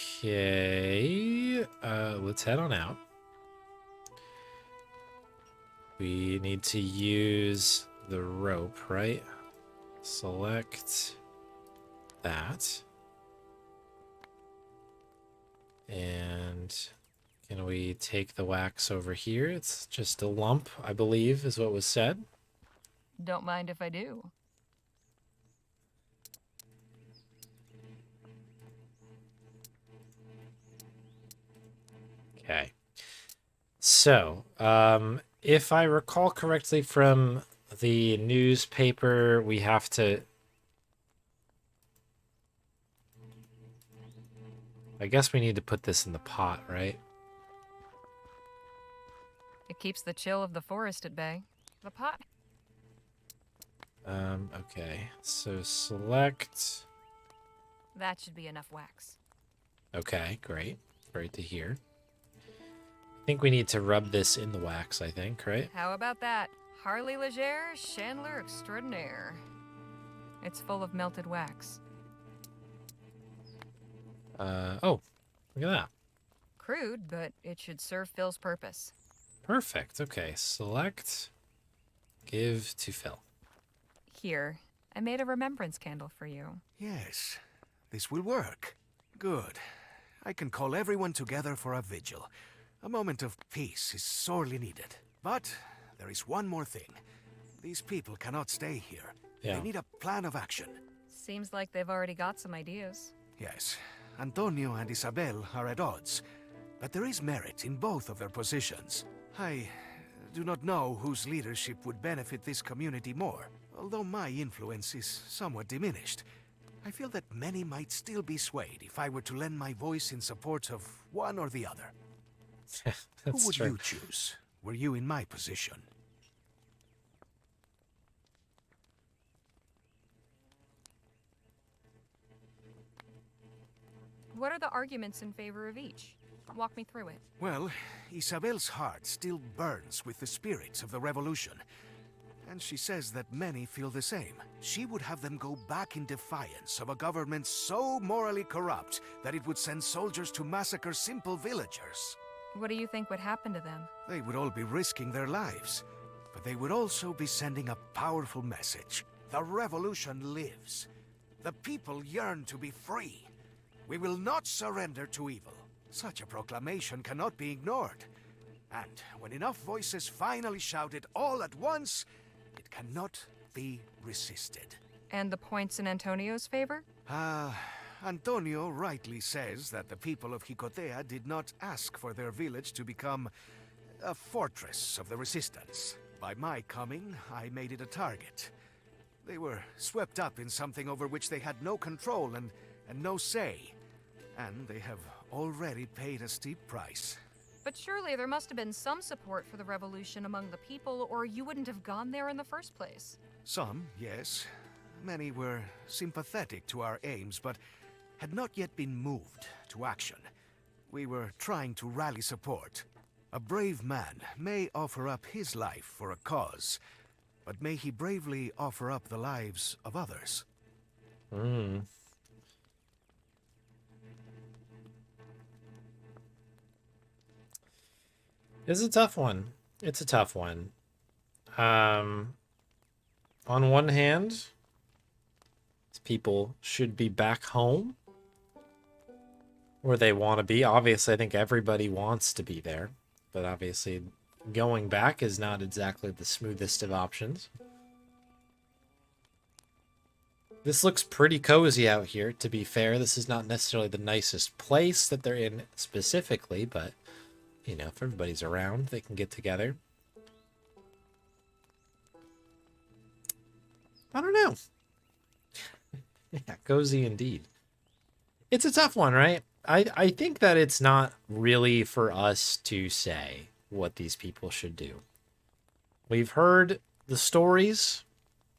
Okay. Let's head on out. We need to use the rope, right? Select that. And can we take the wax over here? It's just a lump, I believe, is what was said. Don't mind if I do. Okay. So, if I recall correctly from the newspaper, we have to... I guess we need to put this in the pot, right? It keeps the chill of the forest at bay. The pot. Okay. So select... That should be enough wax. Okay, great. Great to hear. I think we need to rub this in the wax, I think, right? How about that? Harley Legere, Chandler Extraordinaire. It's full of melted wax. Oh, look at that. Crude, but it should serve Phil's purpose. Perfect. Okay, select, give to Phil. Here, I made a remembrance candle for you. Yes, this will work. Good. I can call everyone together for a vigil. A moment of peace is sorely needed. But there is one more thing. These people cannot stay here. Yeah. They need a plan of action. Seems like they've already got some ideas. Yes, Antonio and Isabel are at odds, but there is merit in both of their positions. I do not know whose leadership would benefit this community more. Although my influence is somewhat diminished, I feel that many might still be swayed if I were to lend my voice in support of one or the other. Who would you choose, were you in my position? What are the arguments in favor of each? Walk me through it. Well, Isabel's heart still burns with the spirits of the revolution. And she says that many feel the same. She would have them go back in defiance of a government so morally corrupt that it would send soldiers to massacre simple villagers. What do you think would happen to them? They would all be risking their lives, but they would also be sending a powerful message. The revolution lives. The people yearn to be free. We will not surrender to evil. Such a proclamation cannot be ignored. And when enough voices finally shout it all at once, it cannot be resisted. And the points in Antonio's favor? Antonio rightly says that the people of Jicotea did not ask for their village to become a fortress of the resistance. By my coming, I made it a target. They were swept up in something over which they had no control and no say. And they have already paid a steep price. But surely there must have been some support for the revolution among the people, or you wouldn't have gone there in the first place. Some, yes. Many were sympathetic to our aims, but had not yet been moved to action. We were trying to rally support. A brave man may offer up his life for a cause, but may he bravely offer up the lives of others. It's a tough one. It's a tough one. On one hand, people should be back home where they want to be. Obviously, I think everybody wants to be there, but obviously going back is not exactly the smoothest of options. This looks pretty cozy out here, to be fair. This is not necessarily the nicest place that they're in specifically, but, you know, if everybody's around, they can get together. I don't know. Yeah, cozy indeed. It's a tough one, right? I think that it's not really for us to say what these people should do. We've heard the stories.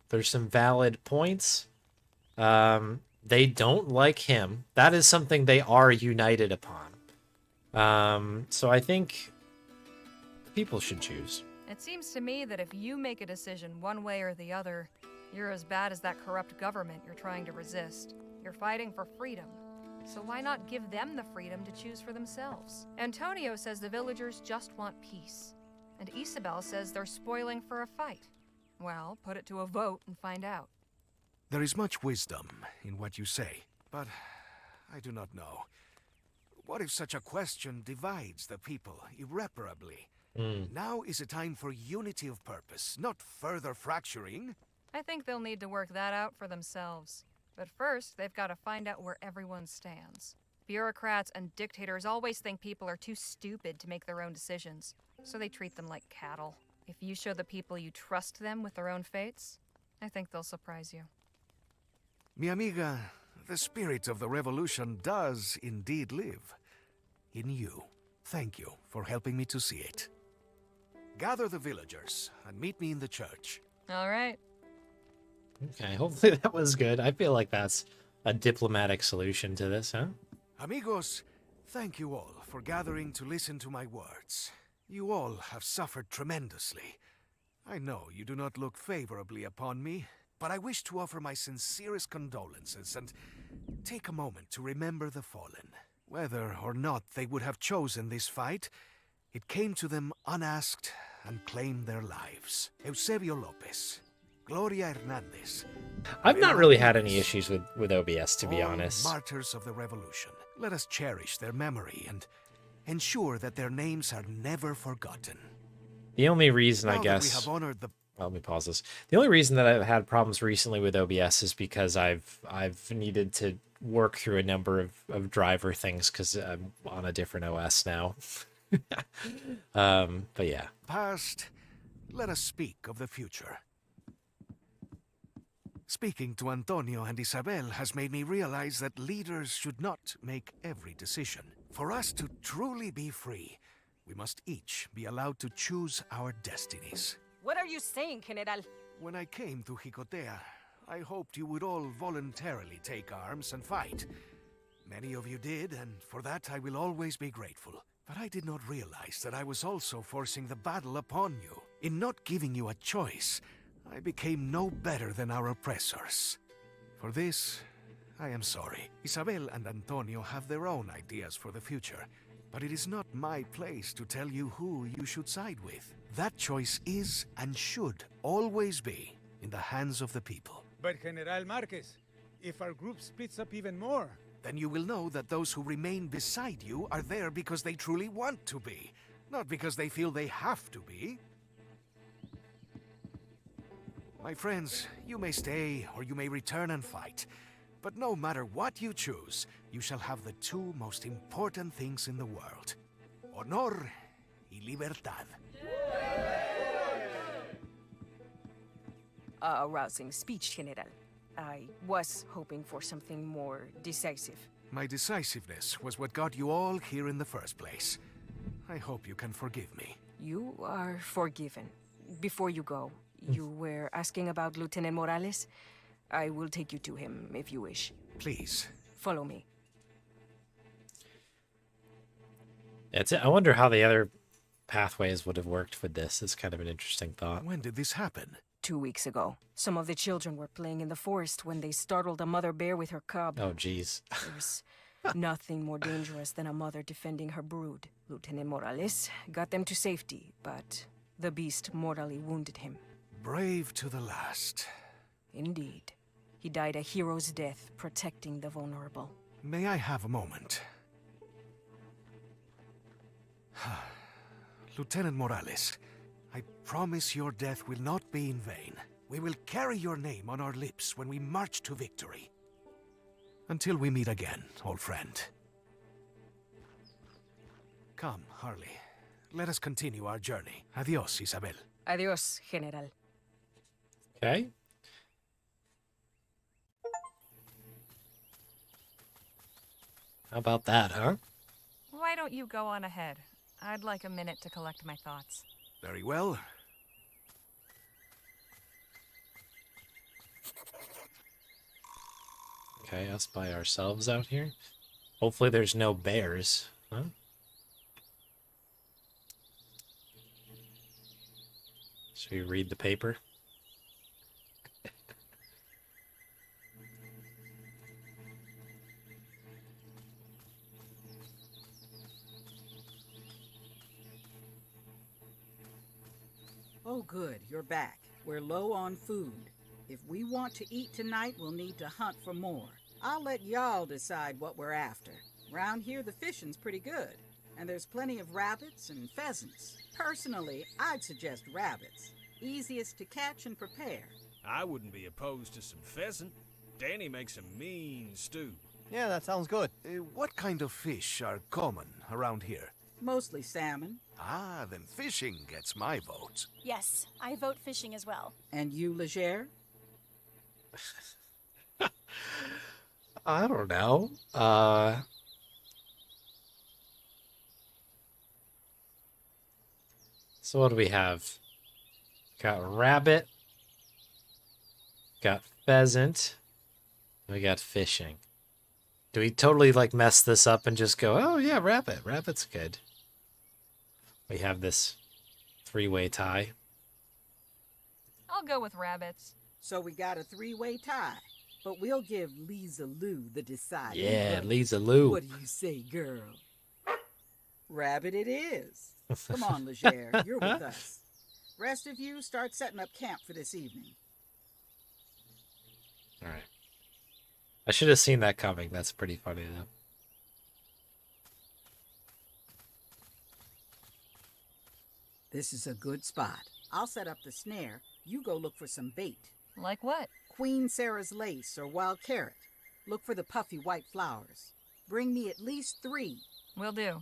There's some valid points. They don't like him. That is something they are united upon. So I think people should choose. It seems to me that if you make a decision one way or the other, you're as bad as that corrupt government you're trying to resist. You're fighting for freedom. So why not give them the freedom to choose for themselves? Antonio says the villagers just want peace. And Isabel says they're spoiling for a fight. Well, put it to a vote and find out. There is much wisdom in what you say, but I do not know. What if such a question divides the people irreparably? Now is a time for unity of purpose, not further fracturing. I think they'll need to work that out for themselves. But first, they've got to find out where everyone stands. Bureaucrats and dictators always think people are too stupid to make their own decisions, so they treat them like cattle. If you show the people you trust them with their own fates, I think they'll surprise you. Mi amiga, the spirit of the revolution does indeed live in you. Thank you for helping me to see it. Gather the villagers and meet me in the church. All right. Okay, hopefully that was good. I feel like that's a diplomatic solution to this, huh? Amigos, thank you all for gathering to listen to my words. You all have suffered tremendously. I know you do not look favorably upon me, but I wish to offer my sincerest condolences and take a moment to remember the fallen. Whether or not they would have chosen this fight, it came to them unasked and claimed their lives. Eusebio Lopez, Gloria Hernandez. I've not really had any issues with OBS, to be honest. Martyrs of the revolution. Let us cherish their memory and ensure that their names are never forgotten. The only reason, I guess... we have honored the... Well, let me pause this. The only reason that I've had problems recently with OBS is because I've needed to work through a number of driver things because I'm on a different OS now. But yeah. Past, let us speak of the future. Speaking to Antonio and Isabel has made me realize that leaders should not make every decision. For us to truly be free, we must each be allowed to choose our destinies. What are you saying, General? When I came to Jicotea, I hoped you would all voluntarily take arms and fight. Many of you did, and for that I will always be grateful. But I did not realize that I was also forcing the battle upon you. In not giving you a choice, I became no better than our oppressors. For this, I am sorry. Isabel and Antonio have their own ideas for the future, but it is not my place to tell you who you should side with. That choice is and should always be in the hands of the people. But General Marquez, if our group splits up even more? Then you will know that those who remain beside you are there because they truly want to be, not because they feel they have to be. My friends, you may stay or you may return and fight, but no matter what you choose, you shall have the two most important things in the world: honor y libertad. A rousing speech, General. I was hoping for something more decisive. My decisiveness was what got you all here in the first place. I hope you can forgive me. You are forgiven. Before you go, you were asking about Lieutenant Morales? I will take you to him if you wish. Please. Follow me. I wonder how the other pathways would have worked for this. It's kind of an interesting thought. When did this happen? 2 weeks ago. Some of the children were playing in the forest when they startled a mother bear with her cub. Oh, jeez. There's nothing more dangerous than a mother defending her brood. Lieutenant Morales got them to safety, but the beast mortally wounded him. Brave to the last. Indeed. He died a hero's death protecting the vulnerable. May I have a moment? Lieutenant Morales, I promise your death will not be in vain. We will carry your name on our lips when we march to victory. Until we meet again, old friend. Come, Harley. Let us continue our journey. Adios, Isabel. Adios, General. Okay. How about that, huh? Why don't you go on ahead? I'd like a minute to collect my thoughts. Very well. Okay, us by ourselves out here. Hopefully there's no bears, huh? Should we read the paper? Oh, good, you're back. We're low on food. If we want to eat tonight, we'll need to hunt for more. I'll let y'all decide what we're after. Round here, the fishing's pretty good, and there's plenty of rabbits and pheasants. Personally, I'd suggest rabbits. Easiest to catch and prepare. I wouldn't be opposed to some pheasant. Danny makes a mean stew. Yeah, that sounds good. What kind of fish are common around here? Mostly salmon. Ah, then fishing gets my vote. Yes, I vote fishing as well. And you, Legere? I don't know. So what do we have? Got rabbit. Got pheasant. We got fishing. Do we totally like mess this up and just go, oh yeah, rabbit. Rabbit's good. We have this three-way tie. I'll go with rabbits. So we got a three-way tie. But we'll give Lisa Lou the deciding Yeah, vote. Lisa Lou. What do you say, girl? Rabbit it is. Come on, Legere, you're with us. Rest of you start setting up camp for this evening. All right. I should have seen that coming. That's pretty funny, though. This is a good spot. I'll set up the snare. You go look for some bait. Like what? Queen Sarah's lace or wild carrot. Look for the puffy white flowers. Bring me at least 3. Will do.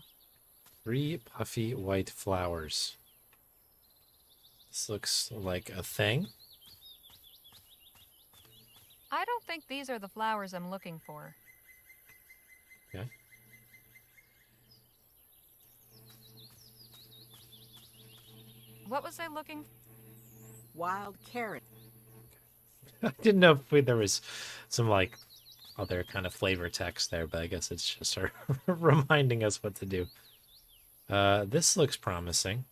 3 puffy white flowers. This looks like a thing. I don't think these are the flowers I'm looking for. Okay. What was I looking? Wild carrot. I didn't know if there was some like other kind of flavor text there, but I guess it's just her reminding us what to do. This looks promising.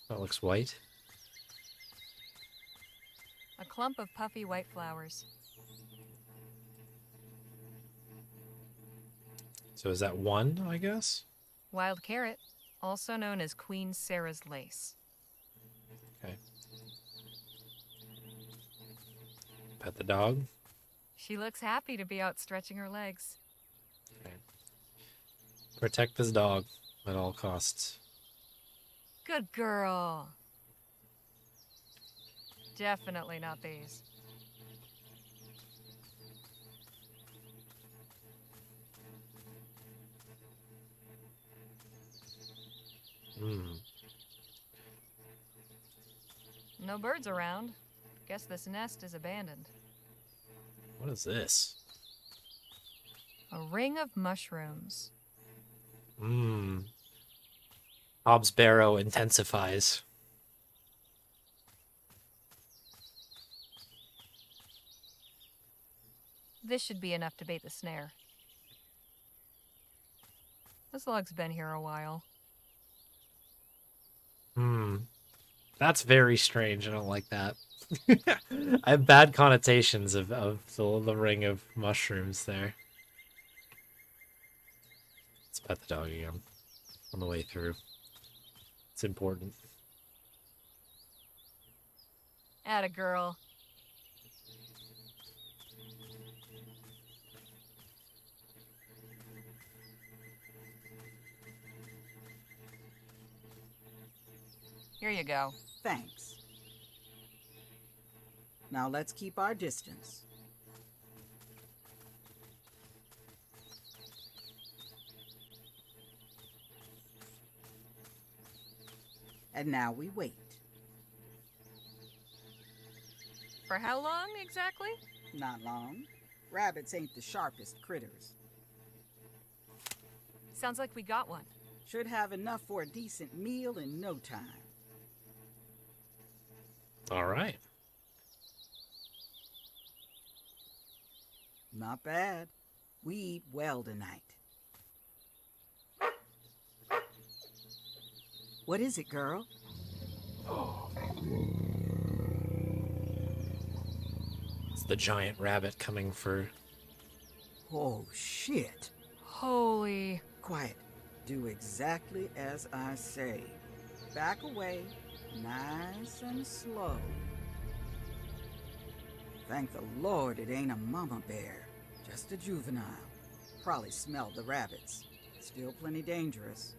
That looks white. A clump of puffy white flowers. So is that one, I guess? Wild carrot, also known as Queen Sarah's lace. Okay. Pet the dog. She looks happy to be out stretching her legs. Okay. Protect this dog at all costs. Good girl. Definitely not these. No birds around. Guess this nest is abandoned. What is this? A ring of mushrooms. Hobbs Barrow intensifies. This should be enough to bait the snare. This log's been here a while. That's very strange. I don't like that. I have bad connotations of the ring of mushrooms there. Let's pet the dog again on the way through. It's important. Atta girl. Here you go. Thanks. Now let's keep our distance. And now we wait. For how long exactly? Not long. Rabbits ain't the sharpest critters. Sounds like we got one. Should have enough for a decent meal in no time. All right. Not bad. We eat well tonight. What is it, girl? It's the giant rabbit coming for... Oh, shit. Holy... Quiet. Do exactly as I say. Back away, nice and slow. Thank the Lord it ain't a mama bear, just a juvenile. Probably smelled the rabbits. Still plenty dangerous.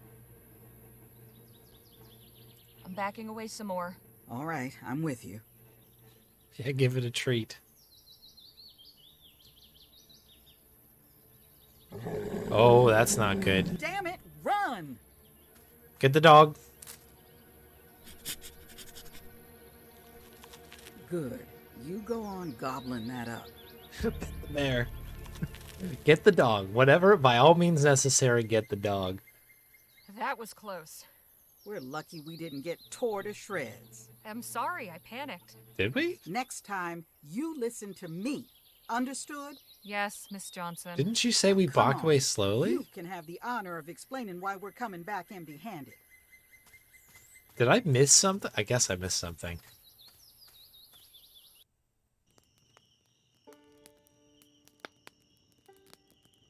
I'm backing away some more. All right, I'm with you. Yeah, give it a treat. Oh, that's not good. Damn it, run! Get the dog. Good. You go on gobbling that up. Pet the bear. Get the dog. Whatever, by all means necessary, get the dog. That was close. We're lucky we didn't get tore to shreds. I'm sorry, I panicked. Did we? Next time, you listen to me. Understood? Yes, Miss Johnson. Didn't you say we Come back away on. slowly? You can have the honor of explaining why we're coming back empty-handed. Did I miss something? I guess I missed something.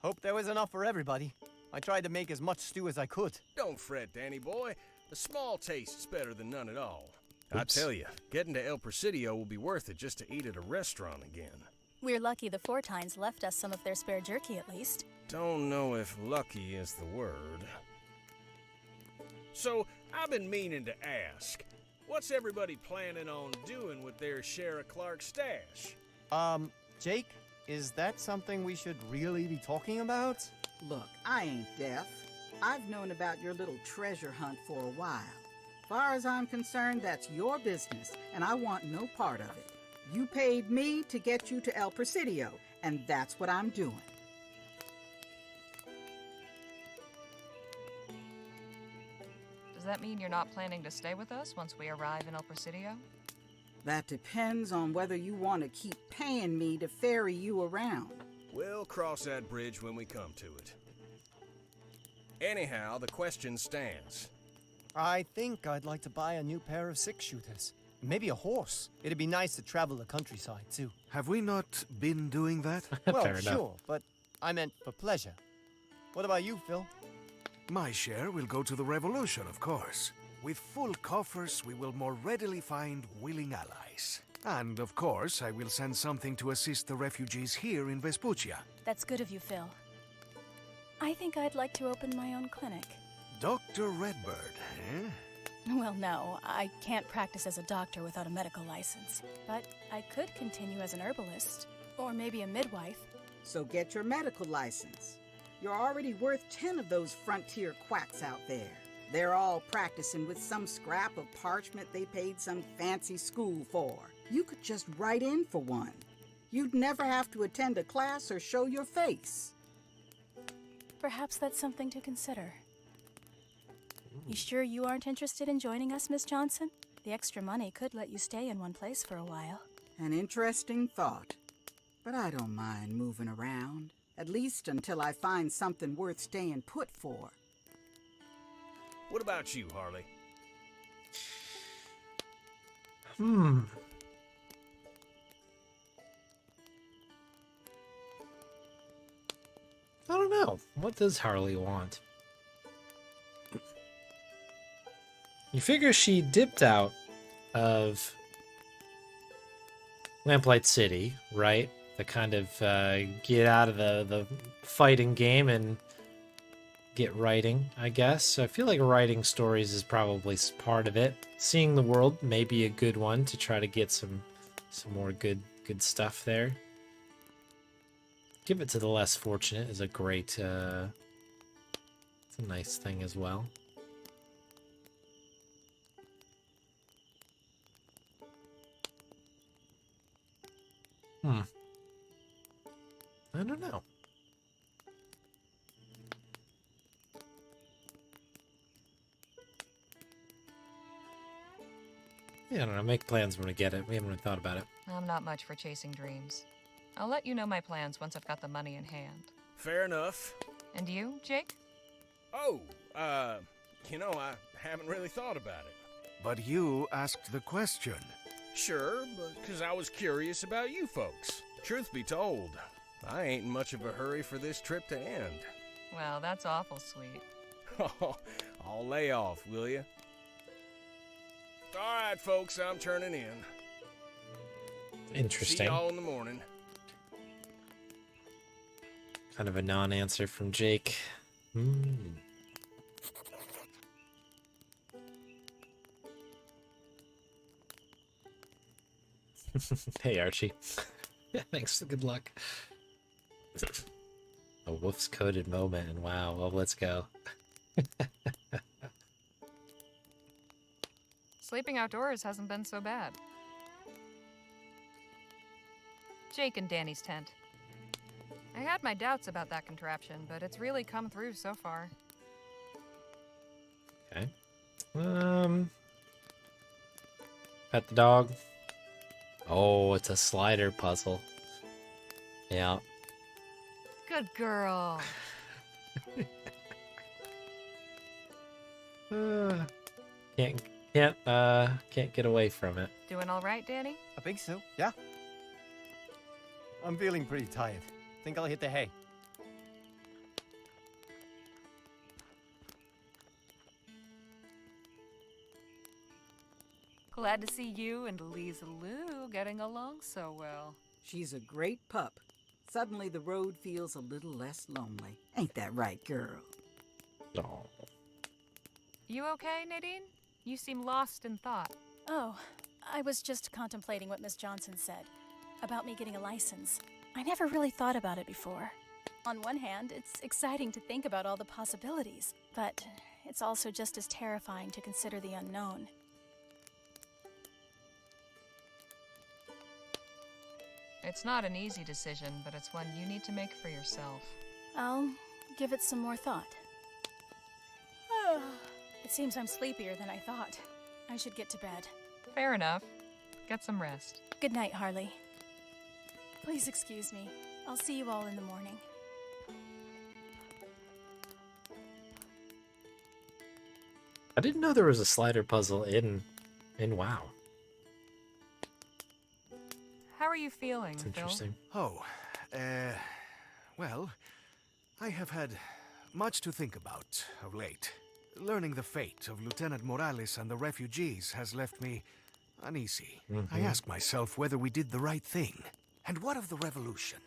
Hope there was enough for everybody. I tried to make as much stew as I could. Don't fret, Danny boy. A small taste's better than none at all. I Oops. tell you, getting to El Presidio will be worth it just to eat at a restaurant again. We're lucky the Fortines left us some of their spare jerky at least. Don't know if lucky is the word. So, I've been meaning to ask, what's everybody planning on doing with their share of Clark's stash? Jake, is that something we should really be talking about? Look, I ain't deaf. I've known about your little treasure hunt for a while. Far as I'm concerned, that's your business, and I want no part of it. You paid me to get you to El Presidio, and that's what I'm doing. Does that mean you're not planning to stay with us once we arrive in El Presidio? That depends on whether you want to keep paying me to ferry you around. We'll cross that bridge when we come to it. Anyhow, the question stands. I think I'd like to buy a new pair of six-shooters. Maybe a horse. It'd be nice to travel the countryside, too. Have we not been doing that? Well, Fair enough. sure, but I meant for pleasure. What about you, Phil? My share will go to the revolution, of course. With full coffers, we will more readily find willing allies. And of course, I will send something to assist the refugees here in Vespuccia. That's good of you, Phil. I think I'd like to open my own clinic. Dr. Redbird, eh? Well, no, I can't practice as a doctor without a medical license. But I could continue as an herbalist, or maybe a midwife. So get your medical license. You're already worth 10 of those frontier quacks out there. They're all practicing with some scrap of parchment they paid some fancy school for. You could just write in for one. You'd never have to attend a class or show your face. Perhaps that's something to consider. You sure you aren't interested in joining us, Miss Johnson? The extra money could let you stay in one place for a while. An interesting thought. But I don't mind moving around. At least until I find something worth staying put for. What about you, Harley? I don't know. What does Harley want? You figure she dipped out of Lamplight City, right? To kind of get out of the fighting game and get writing, I guess. So I feel like writing stories is probably part of it. Seeing the world may be a good one to try to get some more good stuff there. Give it to the less fortunate is a great, it's a nice thing as well. I don't know. Yeah, I don't know. Make plans when we get it. We haven't really thought about it. I'm not much for chasing dreams. I'll let you know my plans once I've got the money in hand. Fair enough. And you, Jake? Oh, you know, I haven't really thought about it. But you asked the question. Sure, but because I was curious about you folks. Truth be told, I ain't in much of a hurry for this trip to end. Well, that's awful sweet. I'll lay off, will ya? All right, folks, I'm turning in. Interesting. See y'all in the morning. Kind of a non-answer from Jake. Hey, Archie. Thanks for the good luck. A wolf's coated moment, and wow, well, let's go. Sleeping outdoors hasn't been so bad. Jake and Danny's tent. I had my doubts about that contraption, but it's really come through so far. Okay. Pet the dog. Oh, it's a slider puzzle. Yeah. Good girl. Can't get away from it. Doing all right, Danny? I think so, yeah. I'm feeling pretty tired. Think I'll hit the hay. Glad to see you and Lisa Lou getting along so well. She's a great pup. Suddenly the road feels a little less lonely. Ain't that right, girl? Oh. You okay, Nadine? You seem lost in thought. Oh, I was just contemplating what Miss Johnson said about me getting a license. I never really thought about it before. On one hand, it's exciting to think about all the possibilities, but it's also just as terrifying to consider the unknown. It's not an easy decision, but it's one you need to make for yourself. I'll give it some more thought. It seems I'm sleepier than I thought. I should get to bed. Fair enough. Get some rest. Good night, Harley. Please excuse me. I'll see you all in the morning. I didn't know there was a slider puzzle in WoW. How are you feeling, It's Phil? interesting. Oh, well, I have had much to think about of late. Learning the fate of Lieutenant Morales and the refugees has left me Uneasy. I ask myself whether we did the right thing. And what of the revolution?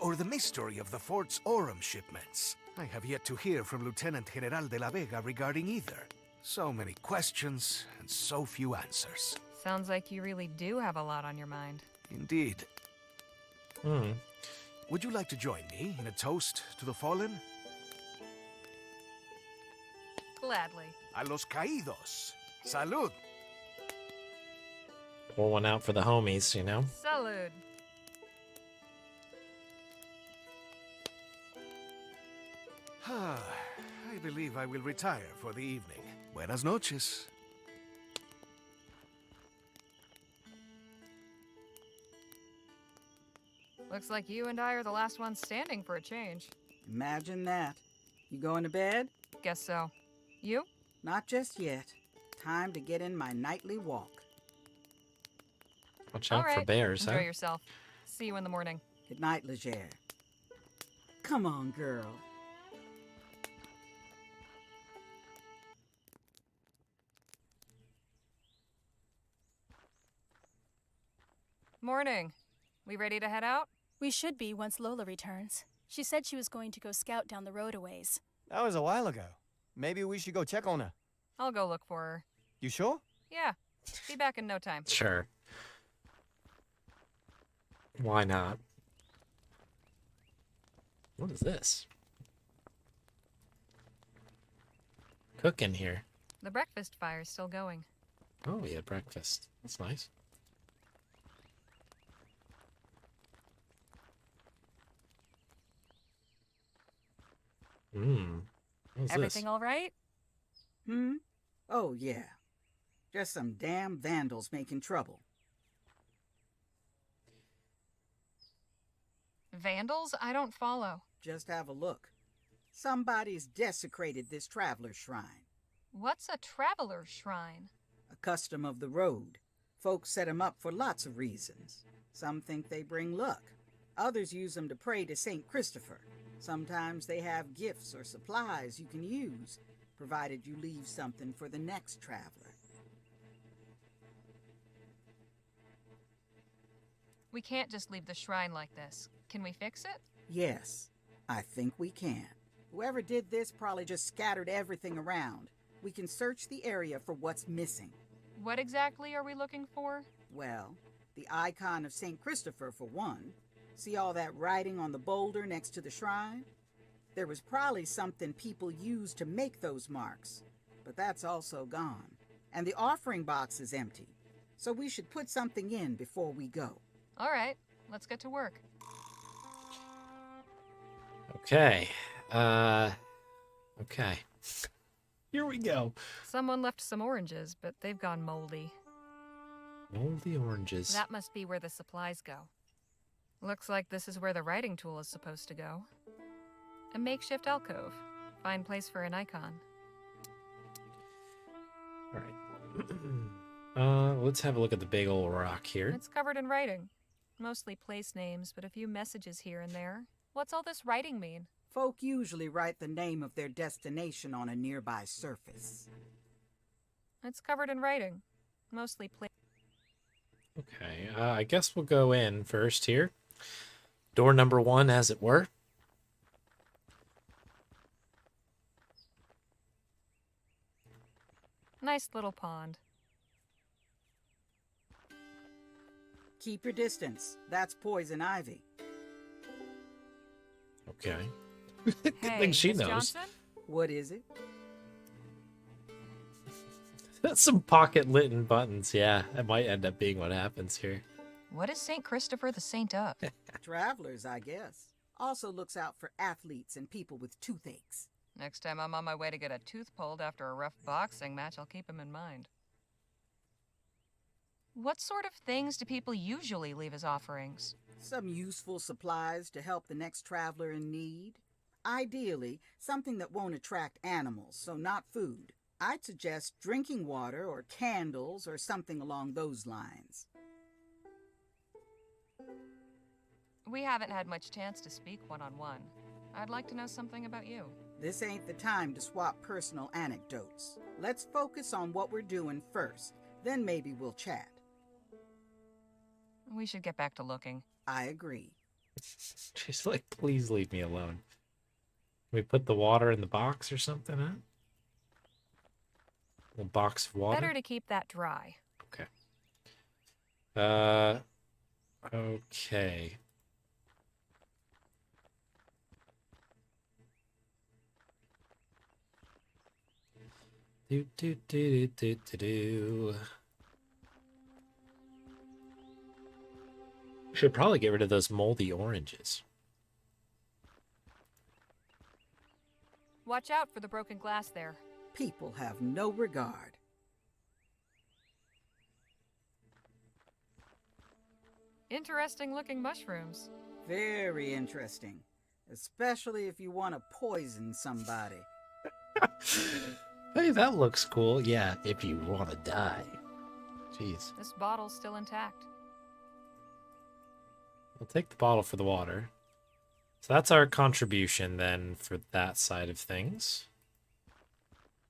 Or the mystery of the fort's Aurum shipments? I have yet to hear from Lieutenant General de la Vega regarding either. So many questions and so few answers. Sounds like you really do have a lot on your mind. Indeed. Hmm. Would you like to join me in a toast to the fallen? Gladly. A los caídos. Salud. Pour one out for the homies, you know? Salud. I believe I will retire for the evening. Buenas noches. Looks like you and I are the last ones standing for a change. Imagine that. You going to bed? Guess so. You? Not just yet. Time to get in my nightly walk. Watch out All right. for bears, Enjoy huh? yourself. See you in the morning. Good night, Legere. Come on, girl. Morning. We ready to head out? We should be once Lola returns. She said she was going to go scout down the road a ways. That was a while ago. Maybe we should go check on her. I'll go look for her. You sure? Yeah. Be back in no time. Sure. Why not? What is this? Cooking here. The breakfast fire's still going. Oh, we had breakfast. That's nice. What's Everything this? all right? Oh, yeah. Just some damn vandals making trouble. Vandals? I don't follow. Just have a look. Somebody's desecrated this traveler's shrine. What's a traveler's shrine? A custom of the road. Folks set 'em up for lots of reasons. Some think they bring luck. Others use 'em to pray to St. Christopher. Sometimes they have gifts or supplies you can use, provided you leave something for the next traveler. We can't just leave the shrine like this. Can we fix it? Yes, I think we can. Whoever did this probably just scattered everything around. We can search the area for what's missing. What exactly are we looking for? Well, the icon of St. Christopher for one. See all that writing on the boulder next to the shrine? There was probably something people used to make those marks, but that's also gone. And the offering box is empty, so we should put something in before we go. All right, let's get to work. Okay. Okay. Here we go. Someone left some oranges, but they've gone moldy. Moldy oranges. That must be where the supplies go. Looks like this is where the writing tool is supposed to go. A makeshift alcove. Fine place for an icon. All right. Let's have a look at the big old rock here. It's covered in writing. Mostly place names, but a few messages here and there. What's all this writing mean? Folk usually write the name of their destination on a nearby surface. It's covered in writing. Mostly place. Okay, I guess we'll go in first here. Door number 1, as it were. Nice little pond. Keep your distance. That's poison ivy. Okay. Good Hey, thing she Miss knows. Johnson? What is it? That's some pocket litten buttons. Yeah, that might end up being what happens here. What is St. Christopher the saint of? Travelers, I guess. Also looks out for athletes and people with toothaches. Next time I'm on my way to get a tooth pulled after a rough boxing match, I'll keep him in mind. What sort of things do people usually leave as offerings? Some useful supplies to help the next traveler in need. Ideally, something that won't attract animals, so not food. I'd suggest drinking water or candles or something along those lines. We haven't had much chance to speak one-on-one. I'd like to know something about you. This ain't the time to swap personal anecdotes. Let's focus on what we're doing first. Then maybe we'll chat. We should get back to looking. I agree. She's like, please leave me alone. Can we put the water in the box or something, huh? A box of water? Better to keep that dry. Okay. Okay. Do. Should probably get rid of those moldy oranges. Watch out for the broken glass there. People have no regard. Interesting looking mushrooms. Very interesting. Especially if you want to poison somebody. Hey, that looks cool. Yeah, if you want to die. Jeez. This bottle's still intact. We'll take the bottle for the water. So that's our contribution then for that side of things.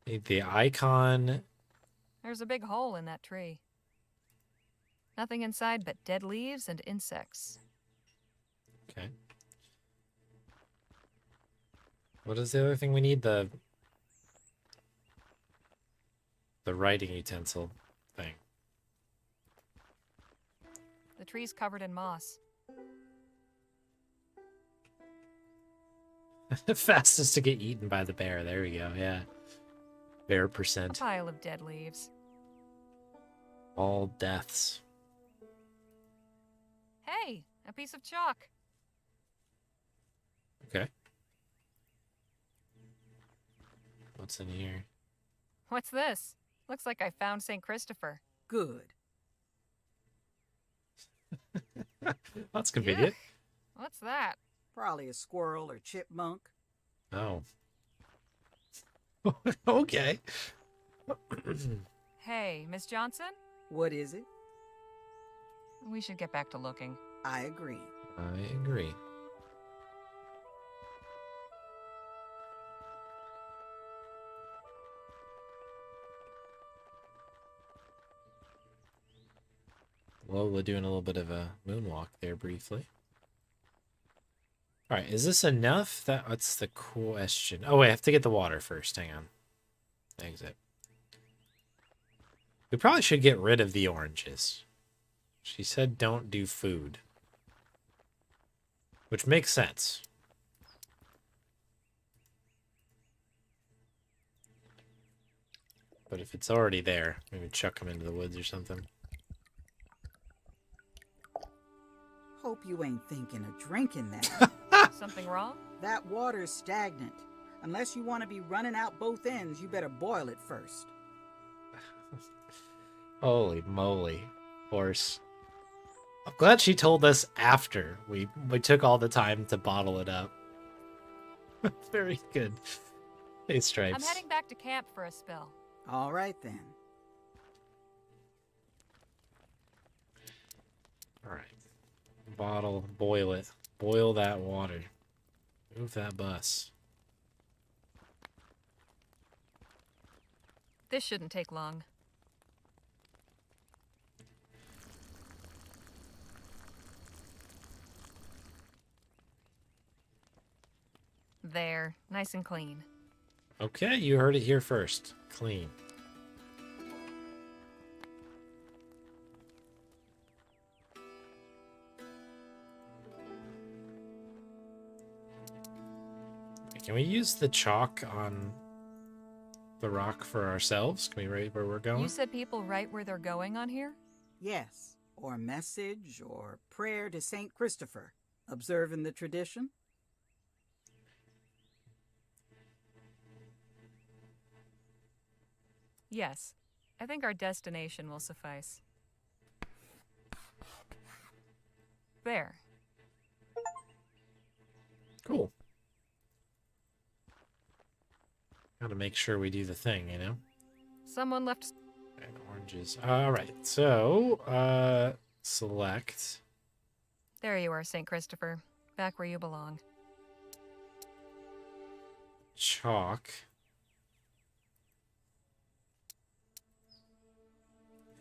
Need the icon. There's a big hole in that tree. Nothing inside but dead leaves and insects. Okay. What is the other thing we need? The writing utensil thing. The tree's covered in moss. Fastest to get eaten by the bear. There we go. Yeah. Bear A percent. pile of dead leaves. All deaths. Hey, a piece of chalk. Okay. What's in here? What's this? Looks like I found St. Christopher. Good. That's convenient. Yuck. What's that? Probably a squirrel or chipmunk. Oh. Okay. Hey, Miss Johnson? What is it? We should get back to looking. I agree. I agree. Lola doing a little bit of a moonwalk there briefly. All right, is this enough? That's the question. Oh, wait, I have to get the water first. Hang on. Exit. We probably should get rid of the oranges. She said don't do food. Which makes sense. But if it's already there, maybe chuck them into the woods or something. Hope you ain't thinking of drinking that. Something wrong? That water's stagnant. Unless you want to be running out both ends, you better boil it first. Holy moly. Horse. I'm glad she told us after we took all the time to bottle it up. Very good. Hey, Stripes. I'm heading back to camp for a spill. All right, then. All right. Bottle, boil it. Boil that water. Move that bus. This shouldn't take long. There, nice and clean. Okay, you heard it here first. Clean. Can we use the chalk on the rock for ourselves? Can we write where we're going? You said people write where they're going on here? Yes, or a message or prayer to St. Christopher. Observing the tradition? Yes. I think our destination will suffice. There. Cool. Gotta make sure we do the thing, you know? Someone left... And oranges. Alright, so, select. There you are, St. Christopher. Back where you belong. Chalk.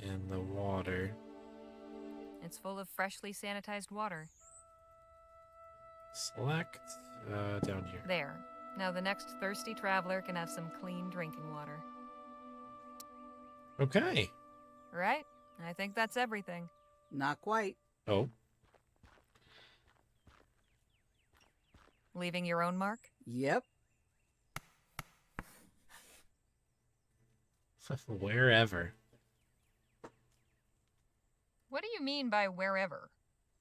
in the water. It's full of freshly sanitized water. Select down here. There. Now the next thirsty traveler can have some clean drinking water. Okay. Right? I think that's everything. Not quite. Oh. Leaving your own mark? Yep. Wherever. What do you mean by wherever?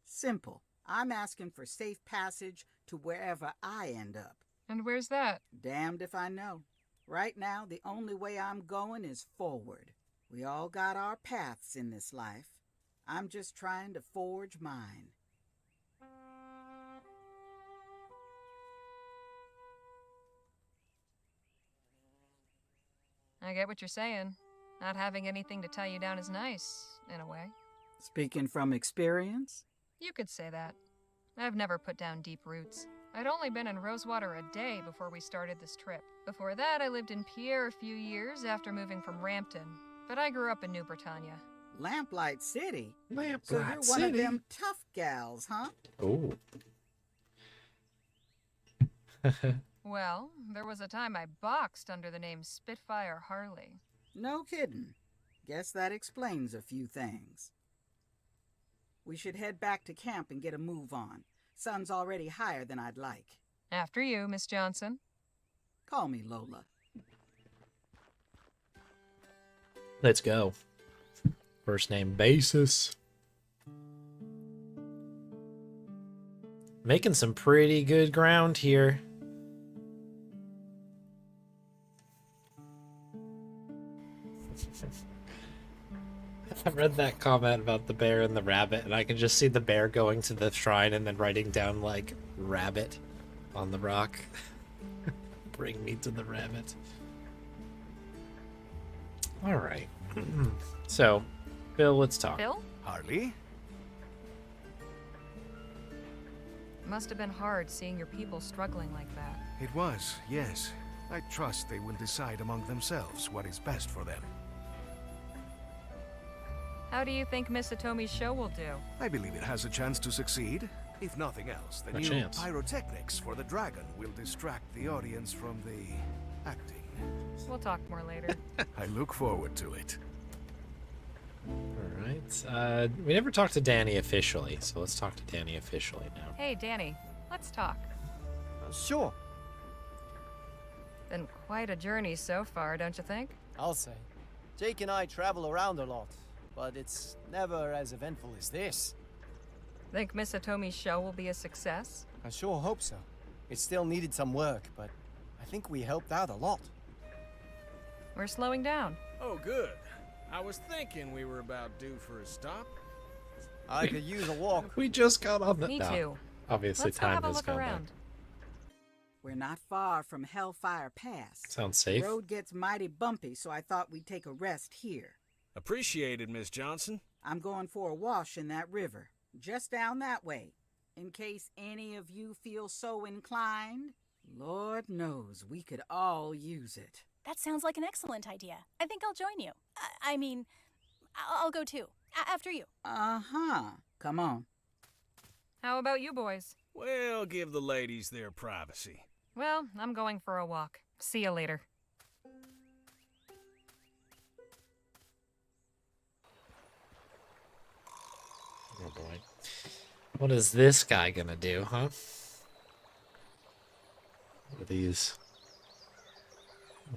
Simple. I'm asking for safe passage to wherever I end up. And where's that? Damned if I know. Right now, the only way I'm going is forward. We all got our paths in this life. I'm just trying to forge mine. I get what you're saying. Not having anything to tie you down is nice, in a way. Speaking from experience? You could say that. I've never put down deep roots. I'd only been in Rosewater a day before we started this trip. Before that, I lived in Pierre a few years after moving from Rampton. But I grew up in New Britannia. Lamplight City? Lamplight So you're one of them tough gals, huh? Oh. Well, there was a time I boxed under the name Spitfire Harley. No kidding. Guess that explains a few things. We should head back to camp and get a move on. Sun's already higher than I'd like. After you, Miss Johnson. Call me Lola. Let's go. First name basis. Making some pretty good ground here. I read that comment about the bear and the rabbit, and I can just see the bear going to the shrine and then writing down, like, rabbit on the rock. Bring me to the rabbit. All right. So, Bill, let's talk. Bill? Harley? Must have been hard seeing your people struggling like that. It was, yes. I trust they will decide among themselves what is best for them. How do you think Miss Atomi's show will do? I believe it has a chance to succeed. If nothing else, the new pyrotechnics for the dragon will distract the audience from the acting. We'll talk more later. I look forward to it. All right. We never talked to Danny officially, so let's talk to Danny officially now. Hey, Danny, let's talk. Sure. Been quite a journey so far, don't you think? I'll say. Jake and I travel around a lot, but it's never as eventful as this. Think Miss Atomi's show will be a success? I sure hope so. It still needed some work, but I think we helped out a lot. We're slowing down. Oh, good. I was thinking we were about due for a stop. I could use a walk. We just got on the... Me no. too. Obviously, Let's go time have a has look gone by. around. We're not far from Hellfire Pass. Sounds safe. The road gets mighty bumpy, so I thought we'd take a rest here. Appreciated, Miss Johnson. I'm going for a wash in that river, just down that way, in case any of you feel so inclined. Lord knows we could all use it. That sounds like an excellent idea. I think I'll join you. I mean, I'll go too. After you. Uh-huh. Come on. How about you boys? Well, give the ladies their privacy. Well, I'm going for a walk. See you later. Oh boy. What is this guy gonna do, huh? What are these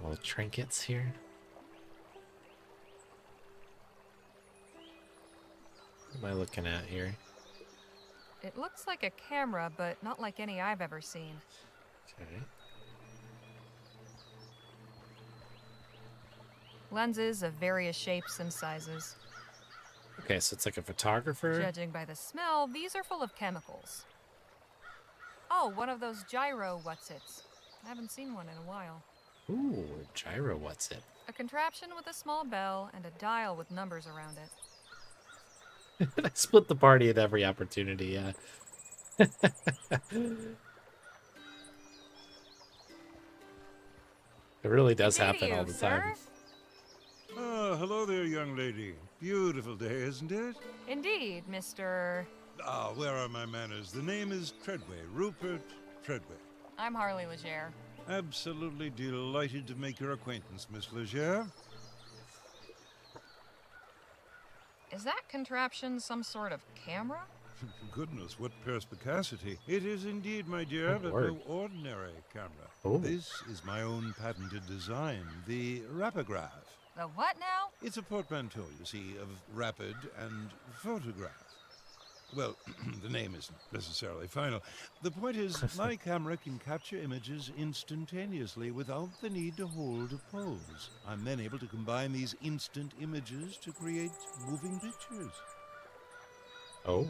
little trinkets here? What am I looking at here? It looks like a camera, but not like any I've ever seen. Okay. Lenses of various shapes and sizes. Okay, so it's like a photographer. Judging by the smell, these are full of chemicals. Oh, one of those gyro whatsits. I haven't seen one in a while. Ooh, gyro, what's it? A contraption with a small bell and a dial with numbers around it. I split the party at every opportunity, yeah. It really does Hey happen you, all the sir. time. Ah, hello there, young lady. Beautiful day, isn't it? Indeed, Mr. Ah, where are my manners? The name is Treadway, Rupert Treadway. I'm Harley Legere. Absolutely delighted to make your acquaintance, Miss Legere. Is that contraption some sort of camera? Goodness, what perspicacity. It is indeed, my dear, Good but word. no ordinary camera. Oh. This is my own patented design, the Rapograph. The what now? It's a portmanteau, you see, of rapid and photograph. Well, the name isn't necessarily final. The point is, my camera can capture images instantaneously without the need to hold a pose. I'm then able to combine these instant images to create moving pictures. Oh.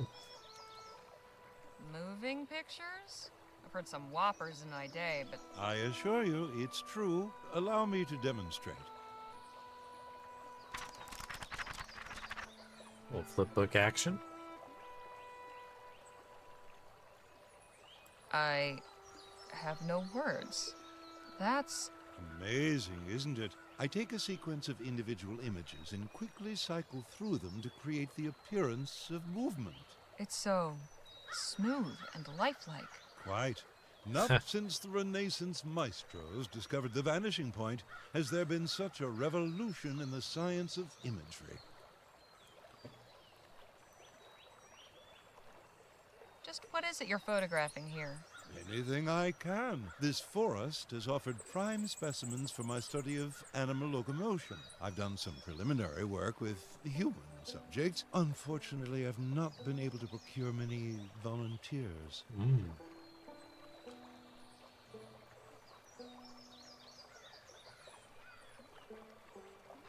Moving pictures? I've heard some whoppers in my day, but I assure you, it's true. Allow me to demonstrate. Little flip book action. I have no words. That's... Amazing, isn't it? I take a sequence of individual images and quickly cycle through them to create the appearance of movement. it's so smooth and lifelike. Quite. Not since the Renaissance maestros discovered the vanishing point has there been such a revolution in the science of imagery. Just what is it you're photographing here? Anything I can. This forest has offered prime specimens for my study of animal locomotion. I've done some preliminary work with human subjects. Unfortunately, I've not been able to procure many volunteers.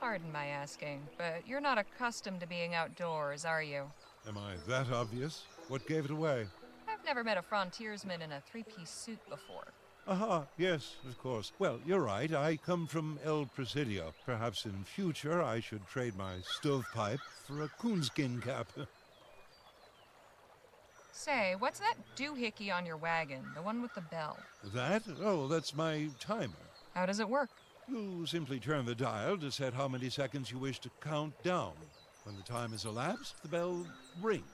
Pardon my asking, but you're not accustomed to being outdoors, are you? Am I that obvious? What gave it away? I've never met a frontiersman in a three-piece suit before. Aha, yes, of course. Well, you're right. I come from El Presidio. Perhaps in future I should trade my stovepipe for a coonskin cap. Say, what's that doohickey on your wagon, the one with the bell? That? Oh, that's my timer. How does it work? You simply turn the dial to set how many seconds you wish to count down. When the time has elapsed, the bell rings.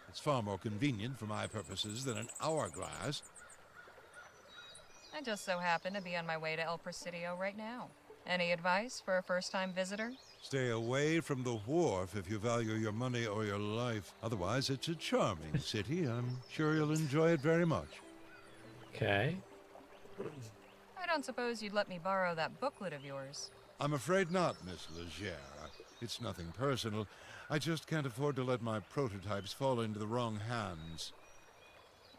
It's far more convenient for my purposes than an hourglass. I just so happen to be on my way to El Presidio right now. Any advice for a first-time visitor? Stay away from the wharf if you value your money or your life. Otherwise, it's a charming city. I'm sure you'll enjoy it very much. Okay. I don't suppose you'd let me borrow that booklet of yours. I'm afraid not, Miss Legere. It's nothing personal. I just can't afford to let my prototypes fall into the wrong hands.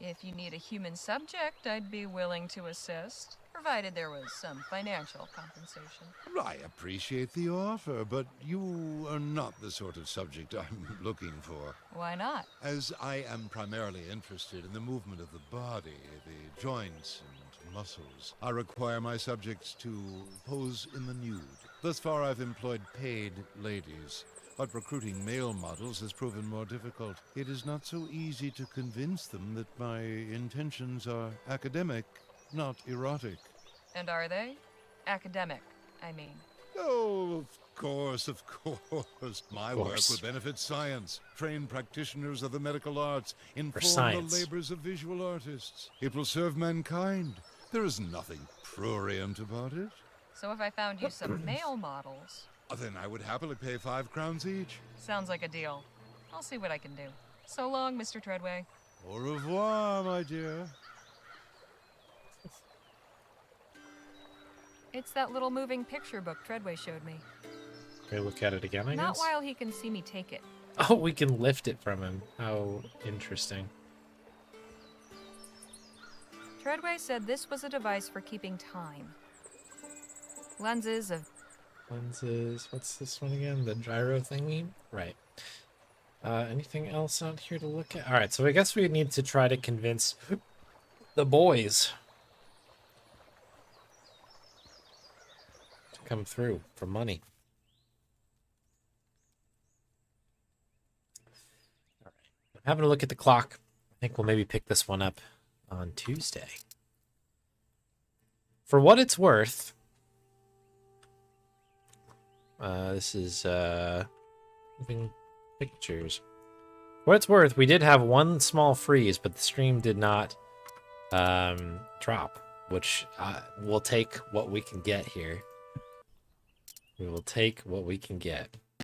If you need a human subject, I'd be willing to assist, provided there was some financial compensation. I appreciate the offer, but you are not the sort of subject I'm looking for. Why not? As I am primarily interested in the movement of the body, the joints and muscles, I require my subjects to pose in the nude. Thus far, I've employed paid ladies. But recruiting male models has proven more difficult. It is not so easy to convince them that my intentions are academic, not erotic. And are they? Academic, I mean. Oh, of course, of course. My work will benefit science, train practitioners of the medical arts, inform the labors of visual artists. It will serve mankind. There is nothing prurient about it. So if I found you some male models... Then I would happily pay 5 crowns each. Sounds like a deal. I'll see what I can do. So long, Mr. Treadway. Au revoir, my dear. It's that little moving picture book Treadway showed me. Can we look at it again, I Not guess? while he can see me take it. Oh, we can lift it from him. How interesting. Treadway said this was a device for keeping time. Lenses. What's this one again? The gyro thingy? Right. Anything else out here to look at? All right, so I guess we need to try to convince the boys to come through for money. All right. I'm having a look at the clock. I think we'll maybe pick this one up on Tuesday. For what it's worth, This is moving pictures. For what it's worth, we did have one small freeze, but the stream did not drop, which we'll take what we can get here. We will take what we can get.